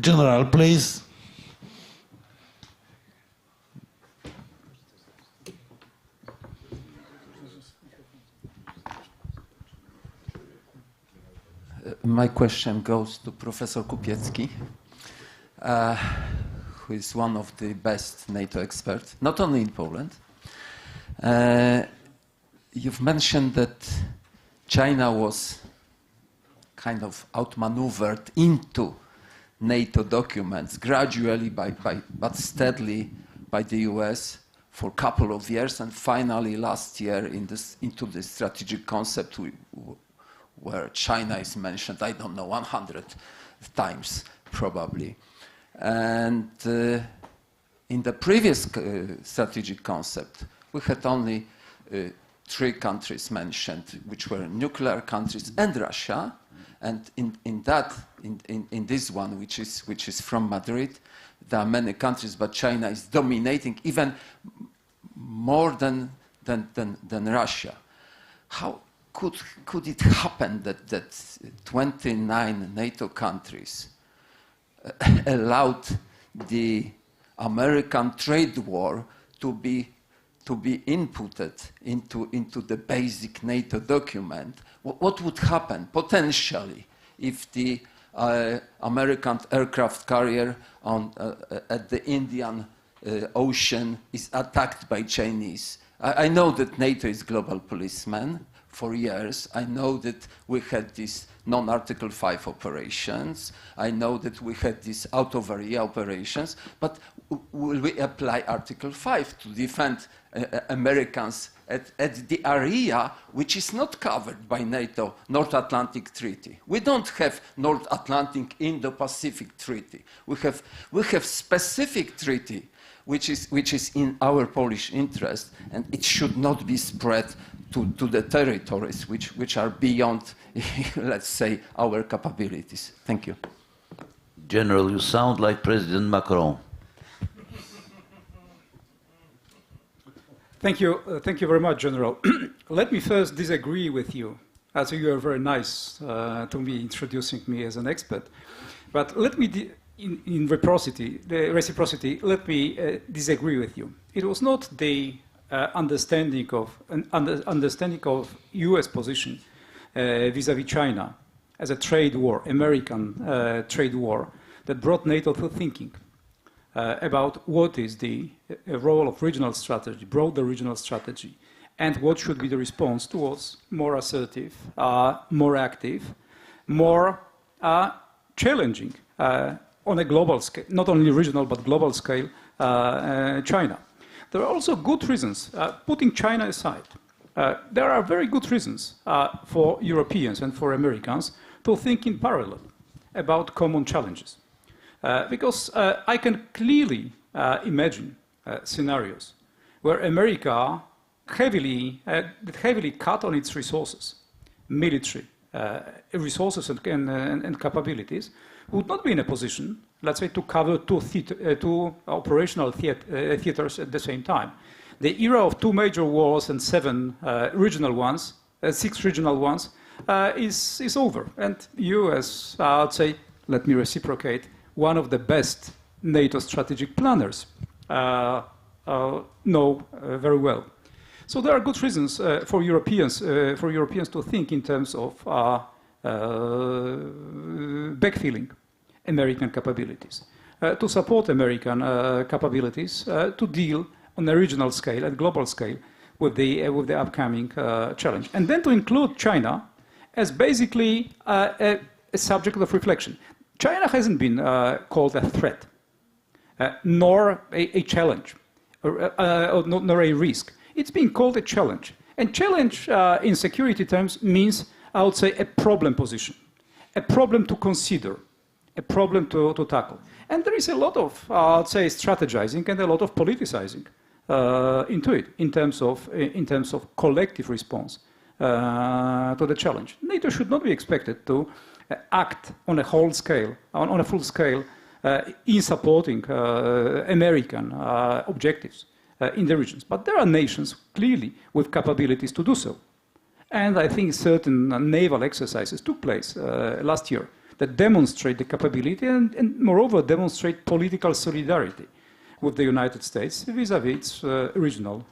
S6: General, please.
S11: My question goes to Professor Kupiecki, who is one of the best NATO experts, not only in Poland. You've mentioned that China was kind of outmaneuvered into NATO documents gradually, but steadily by the US for a couple of years, and finally last year into the strategic concept where China is mentioned, I don't know, 100 times probably. And in the previous strategic concept, we had only 3 countries mentioned, which were nuclear countries and Russia. And in this one, which is from Madrid, there are many countries, but China is dominating even more than Russia. How could it happen that 29 NATO countries allowed the American trade war to be inputted into the basic NATO document? What would happen potentially if the American aircraft carrier at the Indian Ocean is attacked by Chinese? I know that NATO is global policeman for years. I know that we had these non-Article 5 operations. I know that we had these out-of-area operations. But will we apply Article 5 to defend Americans at the area which is not covered by NATO North Atlantic Treaty? We don't have North Atlantic Indo-Pacific Treaty. We have specific treaty which is in our Polish interest, and it should not be spread to the territories which are beyond, let's say, our capabilities. Thank you.
S9: General, you sound like President Macron.
S7: Thank you very much, General. Let me first disagree with you, as you are very nice to me introducing me as an expert. But let me, in reciprocity, let me disagree with you. It was not the understanding of U.S. position vis-à-vis China as a trade war, American trade war, that brought NATO to thinking about what is the role of regional strategy, broader regional strategy, and what should be the response towards more assertive, more active, more challenging on a global scale, not only regional but global scale, China. There are also good reasons, putting China aside, there are very good reasons for Europeans and for Americans to think in parallel about common challenges. Because I can clearly imagine scenarios where America heavily cut on its resources, military resources and capabilities, would not be in a position, let's say, to cover two operational theaters at the same time. The era of 2 major wars and 6 regional ones is over. And you, as I'd say, let me reciprocate, one of the best NATO strategic planners, know very well. So there are good reasons for Europeans to think in terms of backfilling American capabilities, to support American capabilities to deal on a regional scale and global scale with the upcoming challenge, and then to include China as basically a a subject of reflection. China hasn't been called a threat, nor a challenge, nor a risk. It's been called a challenge. And challenge in security terms means, I would say, a problem position, a problem to consider, a problem to tackle. And there is a lot of, I'd say, strategizing and a lot of politicizing into it in terms of collective response to the challenge. NATO should not be expected to act on a whole scale, on a full scale, in supporting American objectives in the regions. But there are nations clearly with capabilities to do so. And I think certain naval exercises took place last year that demonstrate the capability and moreover demonstrate political solidarity with the United States vis-à-vis its regional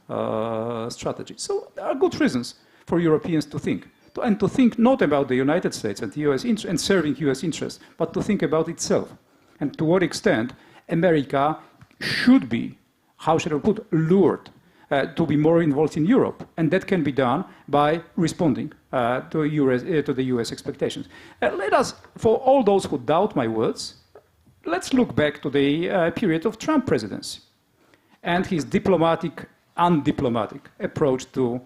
S7: strategy. So there are good reasons for Europeans to think, and to think not about the United States and the US and serving US interests, but to think about itself and to what extent America should be, how should I put, lured to be more involved in Europe, and that can be done by responding to the US expectations. Let us, for all those who doubt my words, let's look back to the period of Trump presidency and his diplomatic, undiplomatic approach to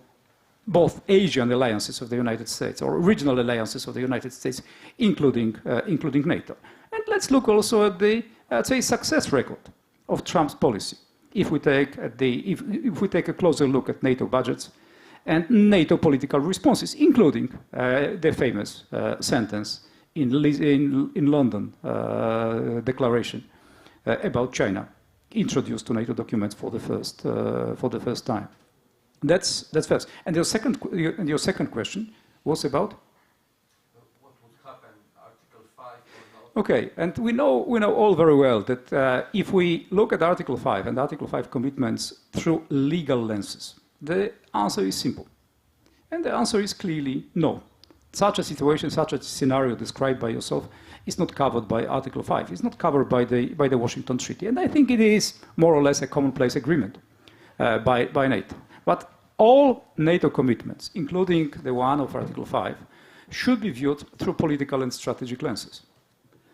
S7: both Asian alliances of the United States or regional alliances of the United States, including NATO. And let's look also at the, say, success record of Trump's policy. If we take a closer look at NATO budgets and NATO political responses, including the famous sentence in London declaration about China, introduced to NATO documents for the first time. That's first. And your second question was about
S11: what would happen, Article 5 or not?
S7: Okay, and we know all very well that if we look at Article 5 and Article 5 commitments through legal lenses, the answer is simple. And the answer is clearly no. Such a situation, such a scenario described by yourself is not covered by Article 5. It's not covered by the Washington Treaty. And I think it is more or less a commonplace agreement by NATO. But all NATO commitments, including the one of Article 5, should be viewed through political and strategic lenses.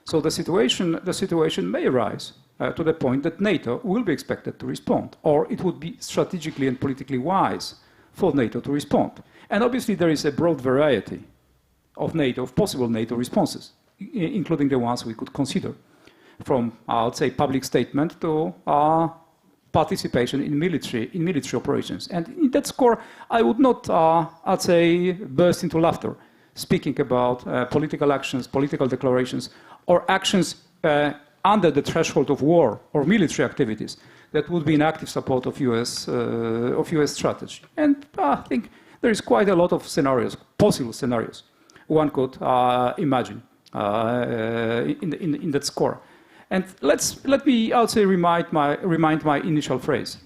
S7: So the situation may arise to the point that NATO will be expected to respond, or it would be strategically and politically wise for NATO to respond. And obviously there is a broad variety of possible NATO responses, including the ones we could consider, from, I would say, public statement to participation in military operations. And in that score, I would not, I'd say, burst into laughter, speaking about political actions, political declarations, or actions under the threshold of war or military activities that would be in active support of US strategy. And I think there is quite a lot of scenarios, possible scenarios, one could imagine in that score. And let me, I would say, remind my initial phrase.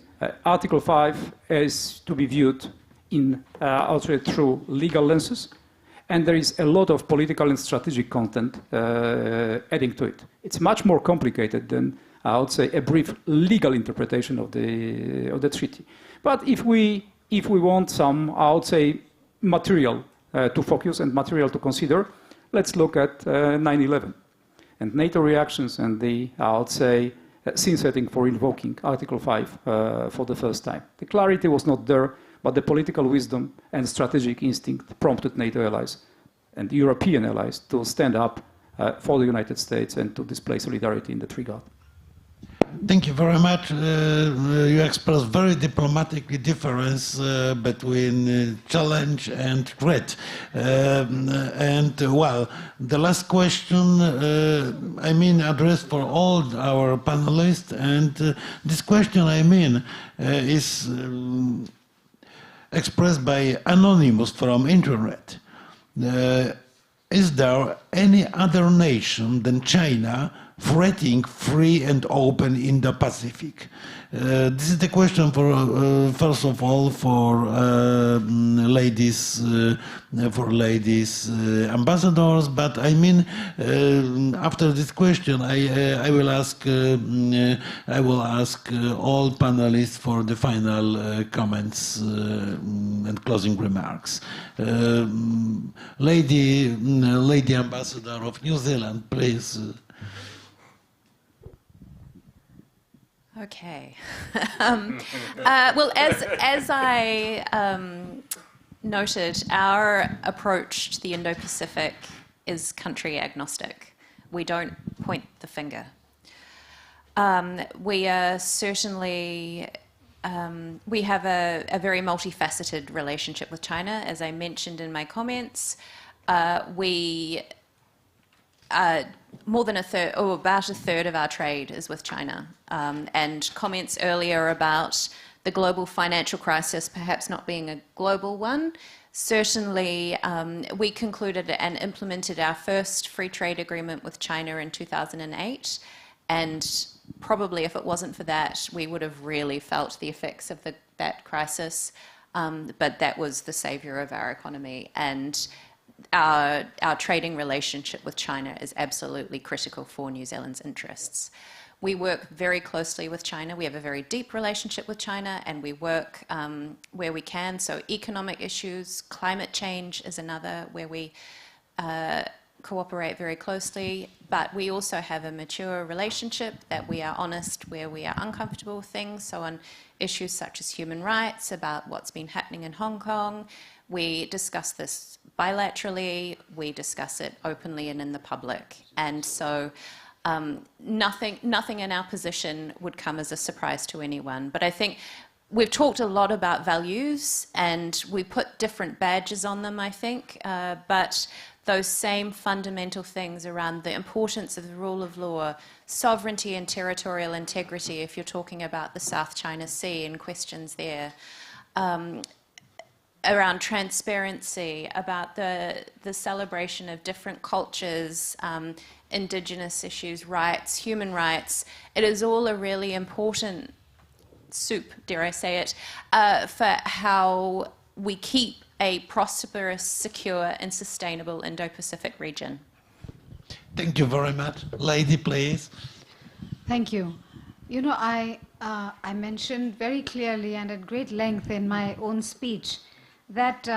S7: Article 5 is to be viewed in, I would say, through legal lenses, and there is a lot of political and strategic content adding to it. It's much more complicated than, I would say, a brief legal interpretation of the treaty. But if we want some, I would say, material to focus and material to consider, let's look at 9/11 and NATO reactions and the, I would say, scene setting for invoking Article 5 for the first time. The clarity was not there, but the political wisdom and strategic instinct prompted NATO allies and European allies to stand up for the United States and to display solidarity in that regard.
S6: Thank you very much. You expressed very diplomatically difference between challenge and threat. Well, the last question, I mean, addressed for all our panelists, and this question, I mean, is expressed by Anonymous from Internet. Is there any other nation than China threatening free and open Indo-Pacific? This is the question for, first of all, for ladies ambassadors. But I mean, after this question, I will ask all panelists for the final comments and closing remarks. Lady Ambassador of New Zealand, please.
S4: Okay. Well, as I noted, our approach to the Indo-Pacific is country agnostic. We don't point the finger. We are certainly, we have a very multifaceted relationship with China. As I mentioned in my comments, more than a third, or about a third of our trade is with China. And comments earlier about the global financial crisis perhaps not being a global one. Certainly, we concluded and implemented our first free trade agreement with China in 2008. And probably if it wasn't for that, we would have really felt the effects of that crisis. But that was the savior of our economy. And our trading relationship with China is absolutely critical for New Zealand's interests. We work very closely with China. We have a very deep relationship with China, and we work where we can. So economic issues, climate change is another where we cooperate very closely. But we also have a mature relationship that we are honest where we are uncomfortable with things. So on issues such as human rights, about what's been happening in Hong Kong, we discuss this bilaterally, we discuss it openly and in the public. And so nothing in our position would come as a surprise to anyone. But I think we've talked a lot about values, and we put different badges on them, I think. But those same fundamental things around the importance of the rule of law, sovereignty and territorial integrity, if you're talking about the South China Sea and questions there, around transparency, about the celebration of different cultures, indigenous issues, rights, human rights. It is all a really important soup, dare I say it, for how we keep a prosperous, secure, and sustainable Indo-Pacific region.
S6: Thank you very much. Lady, please.
S5: Thank you. You know, I mentioned very clearly and at great length in my own speech that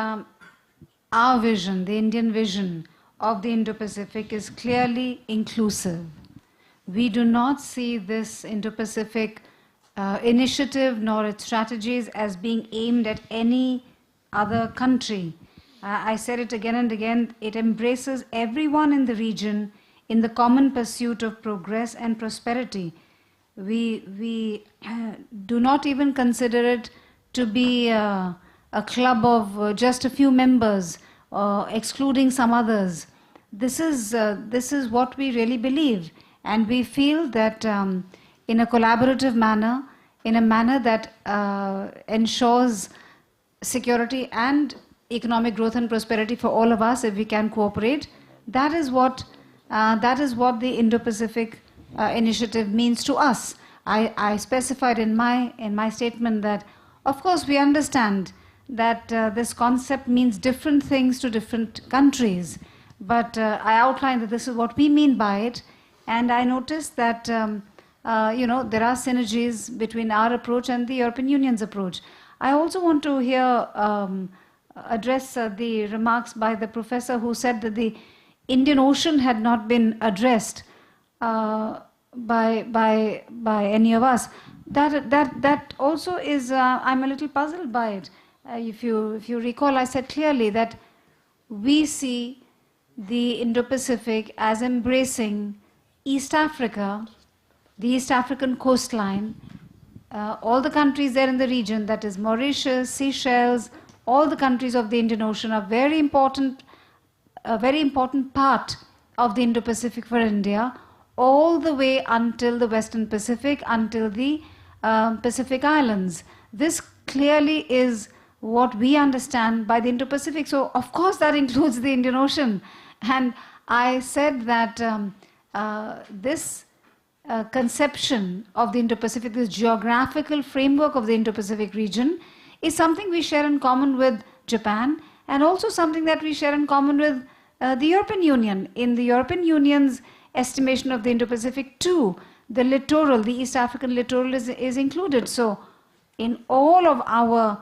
S5: our vision, the Indian vision of the Indo-Pacific, is clearly inclusive. We do not see this Indo-Pacific initiative nor its strategies as being aimed at any other country. I said it again and again, it embraces everyone in the region in the common pursuit of progress and prosperity. We do not even consider it to be a club of just a few members, excluding some others. This is what we really believe, and we feel that in a collaborative manner, in a manner that ensures security and economic growth and prosperity for all of us, if we can cooperate, that is what the Indo-Pacific initiative means to us. I specified in my statement that, of course, we understand that this concept means different things to different countries, but I outlined that this is what we mean by it, and I noticed that there are synergies between our approach and the European Union's approach. I also want to address the remarks by the professor who said that the Indian Ocean had not been addressed by any of us. That also is, I'm a little puzzled by it. If you recall, I said clearly that we see the Indo-Pacific as embracing East Africa, the East African coastline, all the countries there in the region, that is Mauritius, Seychelles, all the countries of the Indian Ocean are a very important part of the Indo-Pacific for India, all the way until the Western Pacific, until the Pacific Islands. This clearly is what we understand by the Indo-Pacific. So, of course, that includes the Indian Ocean. And I said that this conception of the Indo-Pacific, this geographical framework of the Indo-Pacific region, is something we share in common with Japan, and also something that we share in common with the European Union. In the European Union's estimation of the Indo-Pacific too, the littoral, the East African littoral is included. So in all of our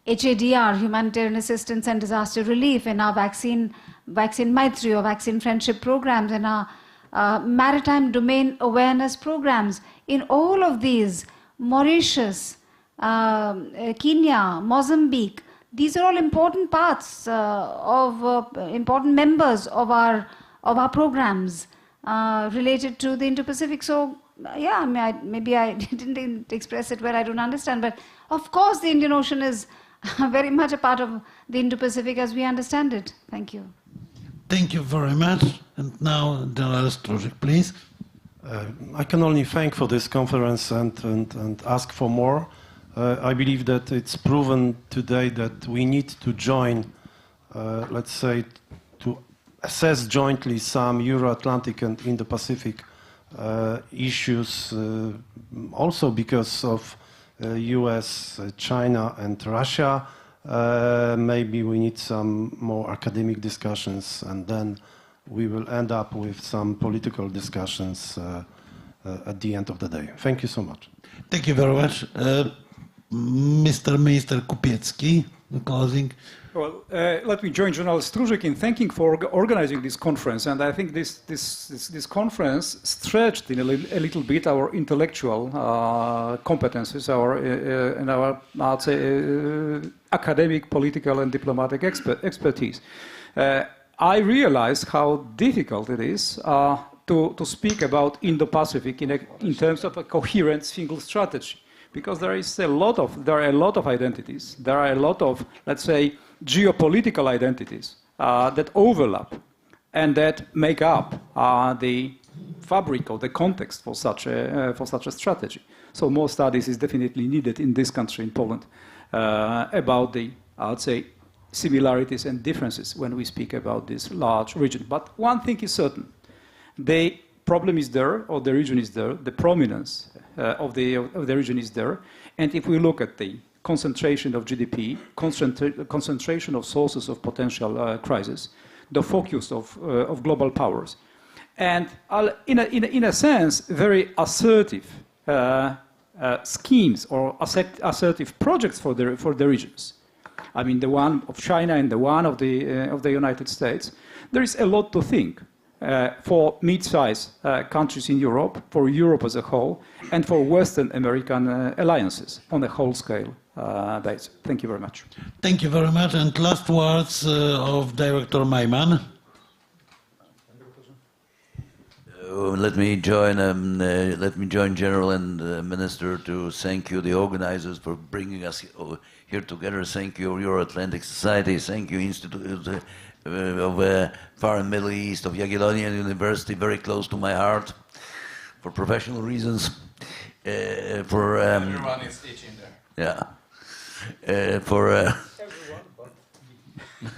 S5: HADR, humanitarian assistance and disaster relief, in our vaccine Maitri or vaccine friendship programs, in our maritime domain awareness programs, in all of these, Mauritius, Kenya, Mozambique, these are all important parts important members of our programs related to the Indo-Pacific. So yeah, I mean, maybe I didn't express it well, I don't understand, but of course the Indian Ocean is very much a part of the Indo-Pacific as we understand it. Thank you.
S6: Thank you very much. And now, General Struzik, please.
S8: I can only thank for this conference and ask for more. I believe that it's proven today that we need to join, let's say, to assess jointly some Euro-Atlantic and Indo-Pacific issues, also because of US, China, and Russia. Maybe we need some more academic discussions, and then we will end up with some political discussions at the end of the day. Thank you so much.
S6: Thank you very much. Mr. Minister Kupiecki, in closing.
S7: Well, let me join General Struzik in thanking for organizing this conference, and I think this conference stretched in a little bit our intellectual competences, our I'd say, academic, political, and diplomatic expertise. I realized how difficult it is to speak about Indo-Pacific in terms of a coherent single strategy, because there are a lot of identities. There are a lot of, let's say, geopolitical identities that overlap and that make up the fabric or the context for such a strategy. So more studies is definitely needed in this country, in Poland, about the, I would say, similarities and differences when we speak about this large region. But one thing is certain: the problem is there, or the region is there, the prominence of the region is there, and if we look at the concentration of GDP, concentration of sources of potential crisis, the focus of global powers, and in a sense, very assertive schemes or assertive projects for the regions. I mean, the one of China and the one of the United States. There is a lot to think for mid-sized countries in Europe, for Europe as a whole, and for Western American alliances on a whole scale basis. Thank you very much.
S6: Thank you very much. And last words of Director Mayman.
S9: Let me join General and Minister to thank you, the organizers, for bringing us here together. Thank you, Euro-Atlantic Society. Thank you, Institute of Far and Middle East of Jagiellonian University, very close to my heart, for professional reasons.
S12: Everyone is teaching there.
S9: Yeah.
S12: Everyone, but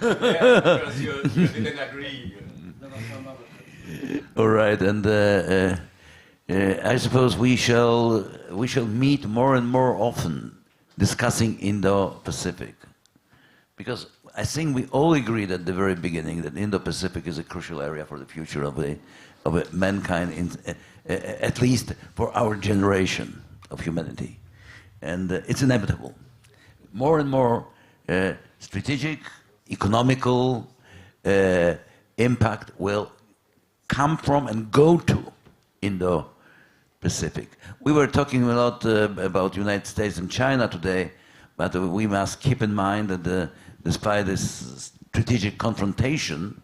S12: yeah, because you didn't agree.
S9: All right, and I suppose we shall meet more and more often discussing Indo-Pacific, because I think we all agreed at the very beginning that Indo-Pacific is a crucial area for the future of mankind, at least for our generation of humanity, and it's inevitable. More and more strategic, economical impact will come from and go to Indo-Pacific. We were talking a lot about United States and China today, but we must keep in mind that despite this strategic confrontation,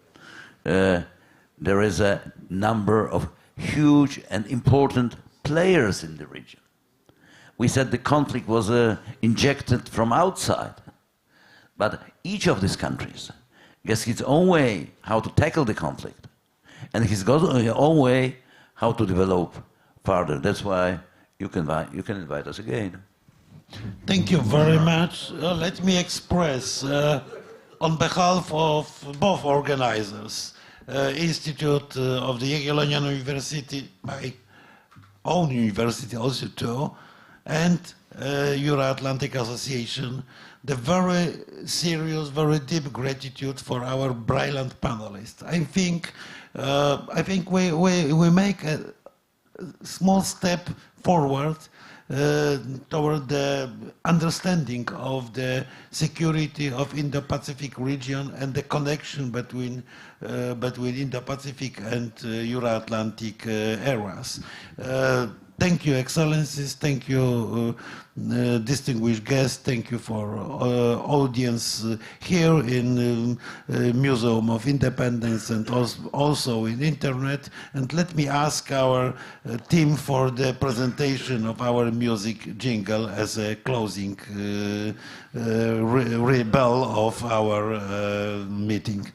S9: there is a number of huge and important players in the region. We said the conflict was injected from outside, but each of these countries has its own way how to tackle the conflict, and he's got his own way how to develop further. That's why you can invite us again.
S6: Thank you very much. Let me express on behalf of both organizers Institute of the Jagiellonian University, my own university also too, and Euro-Atlantic Association, the very serious, very deep gratitude for our brilliant panelists. I think we make a small step forward toward the understanding of the security of Indo-Pacific region and the connection between Indo-Pacific and Euro-Atlantic areas. Thank you, Excellencies. Thank you, distinguished guests. Thank you for audience here in Museum of Independence and also in Internet. And let me ask our team for the presentation of our music jingle as a closing bell of our meeting.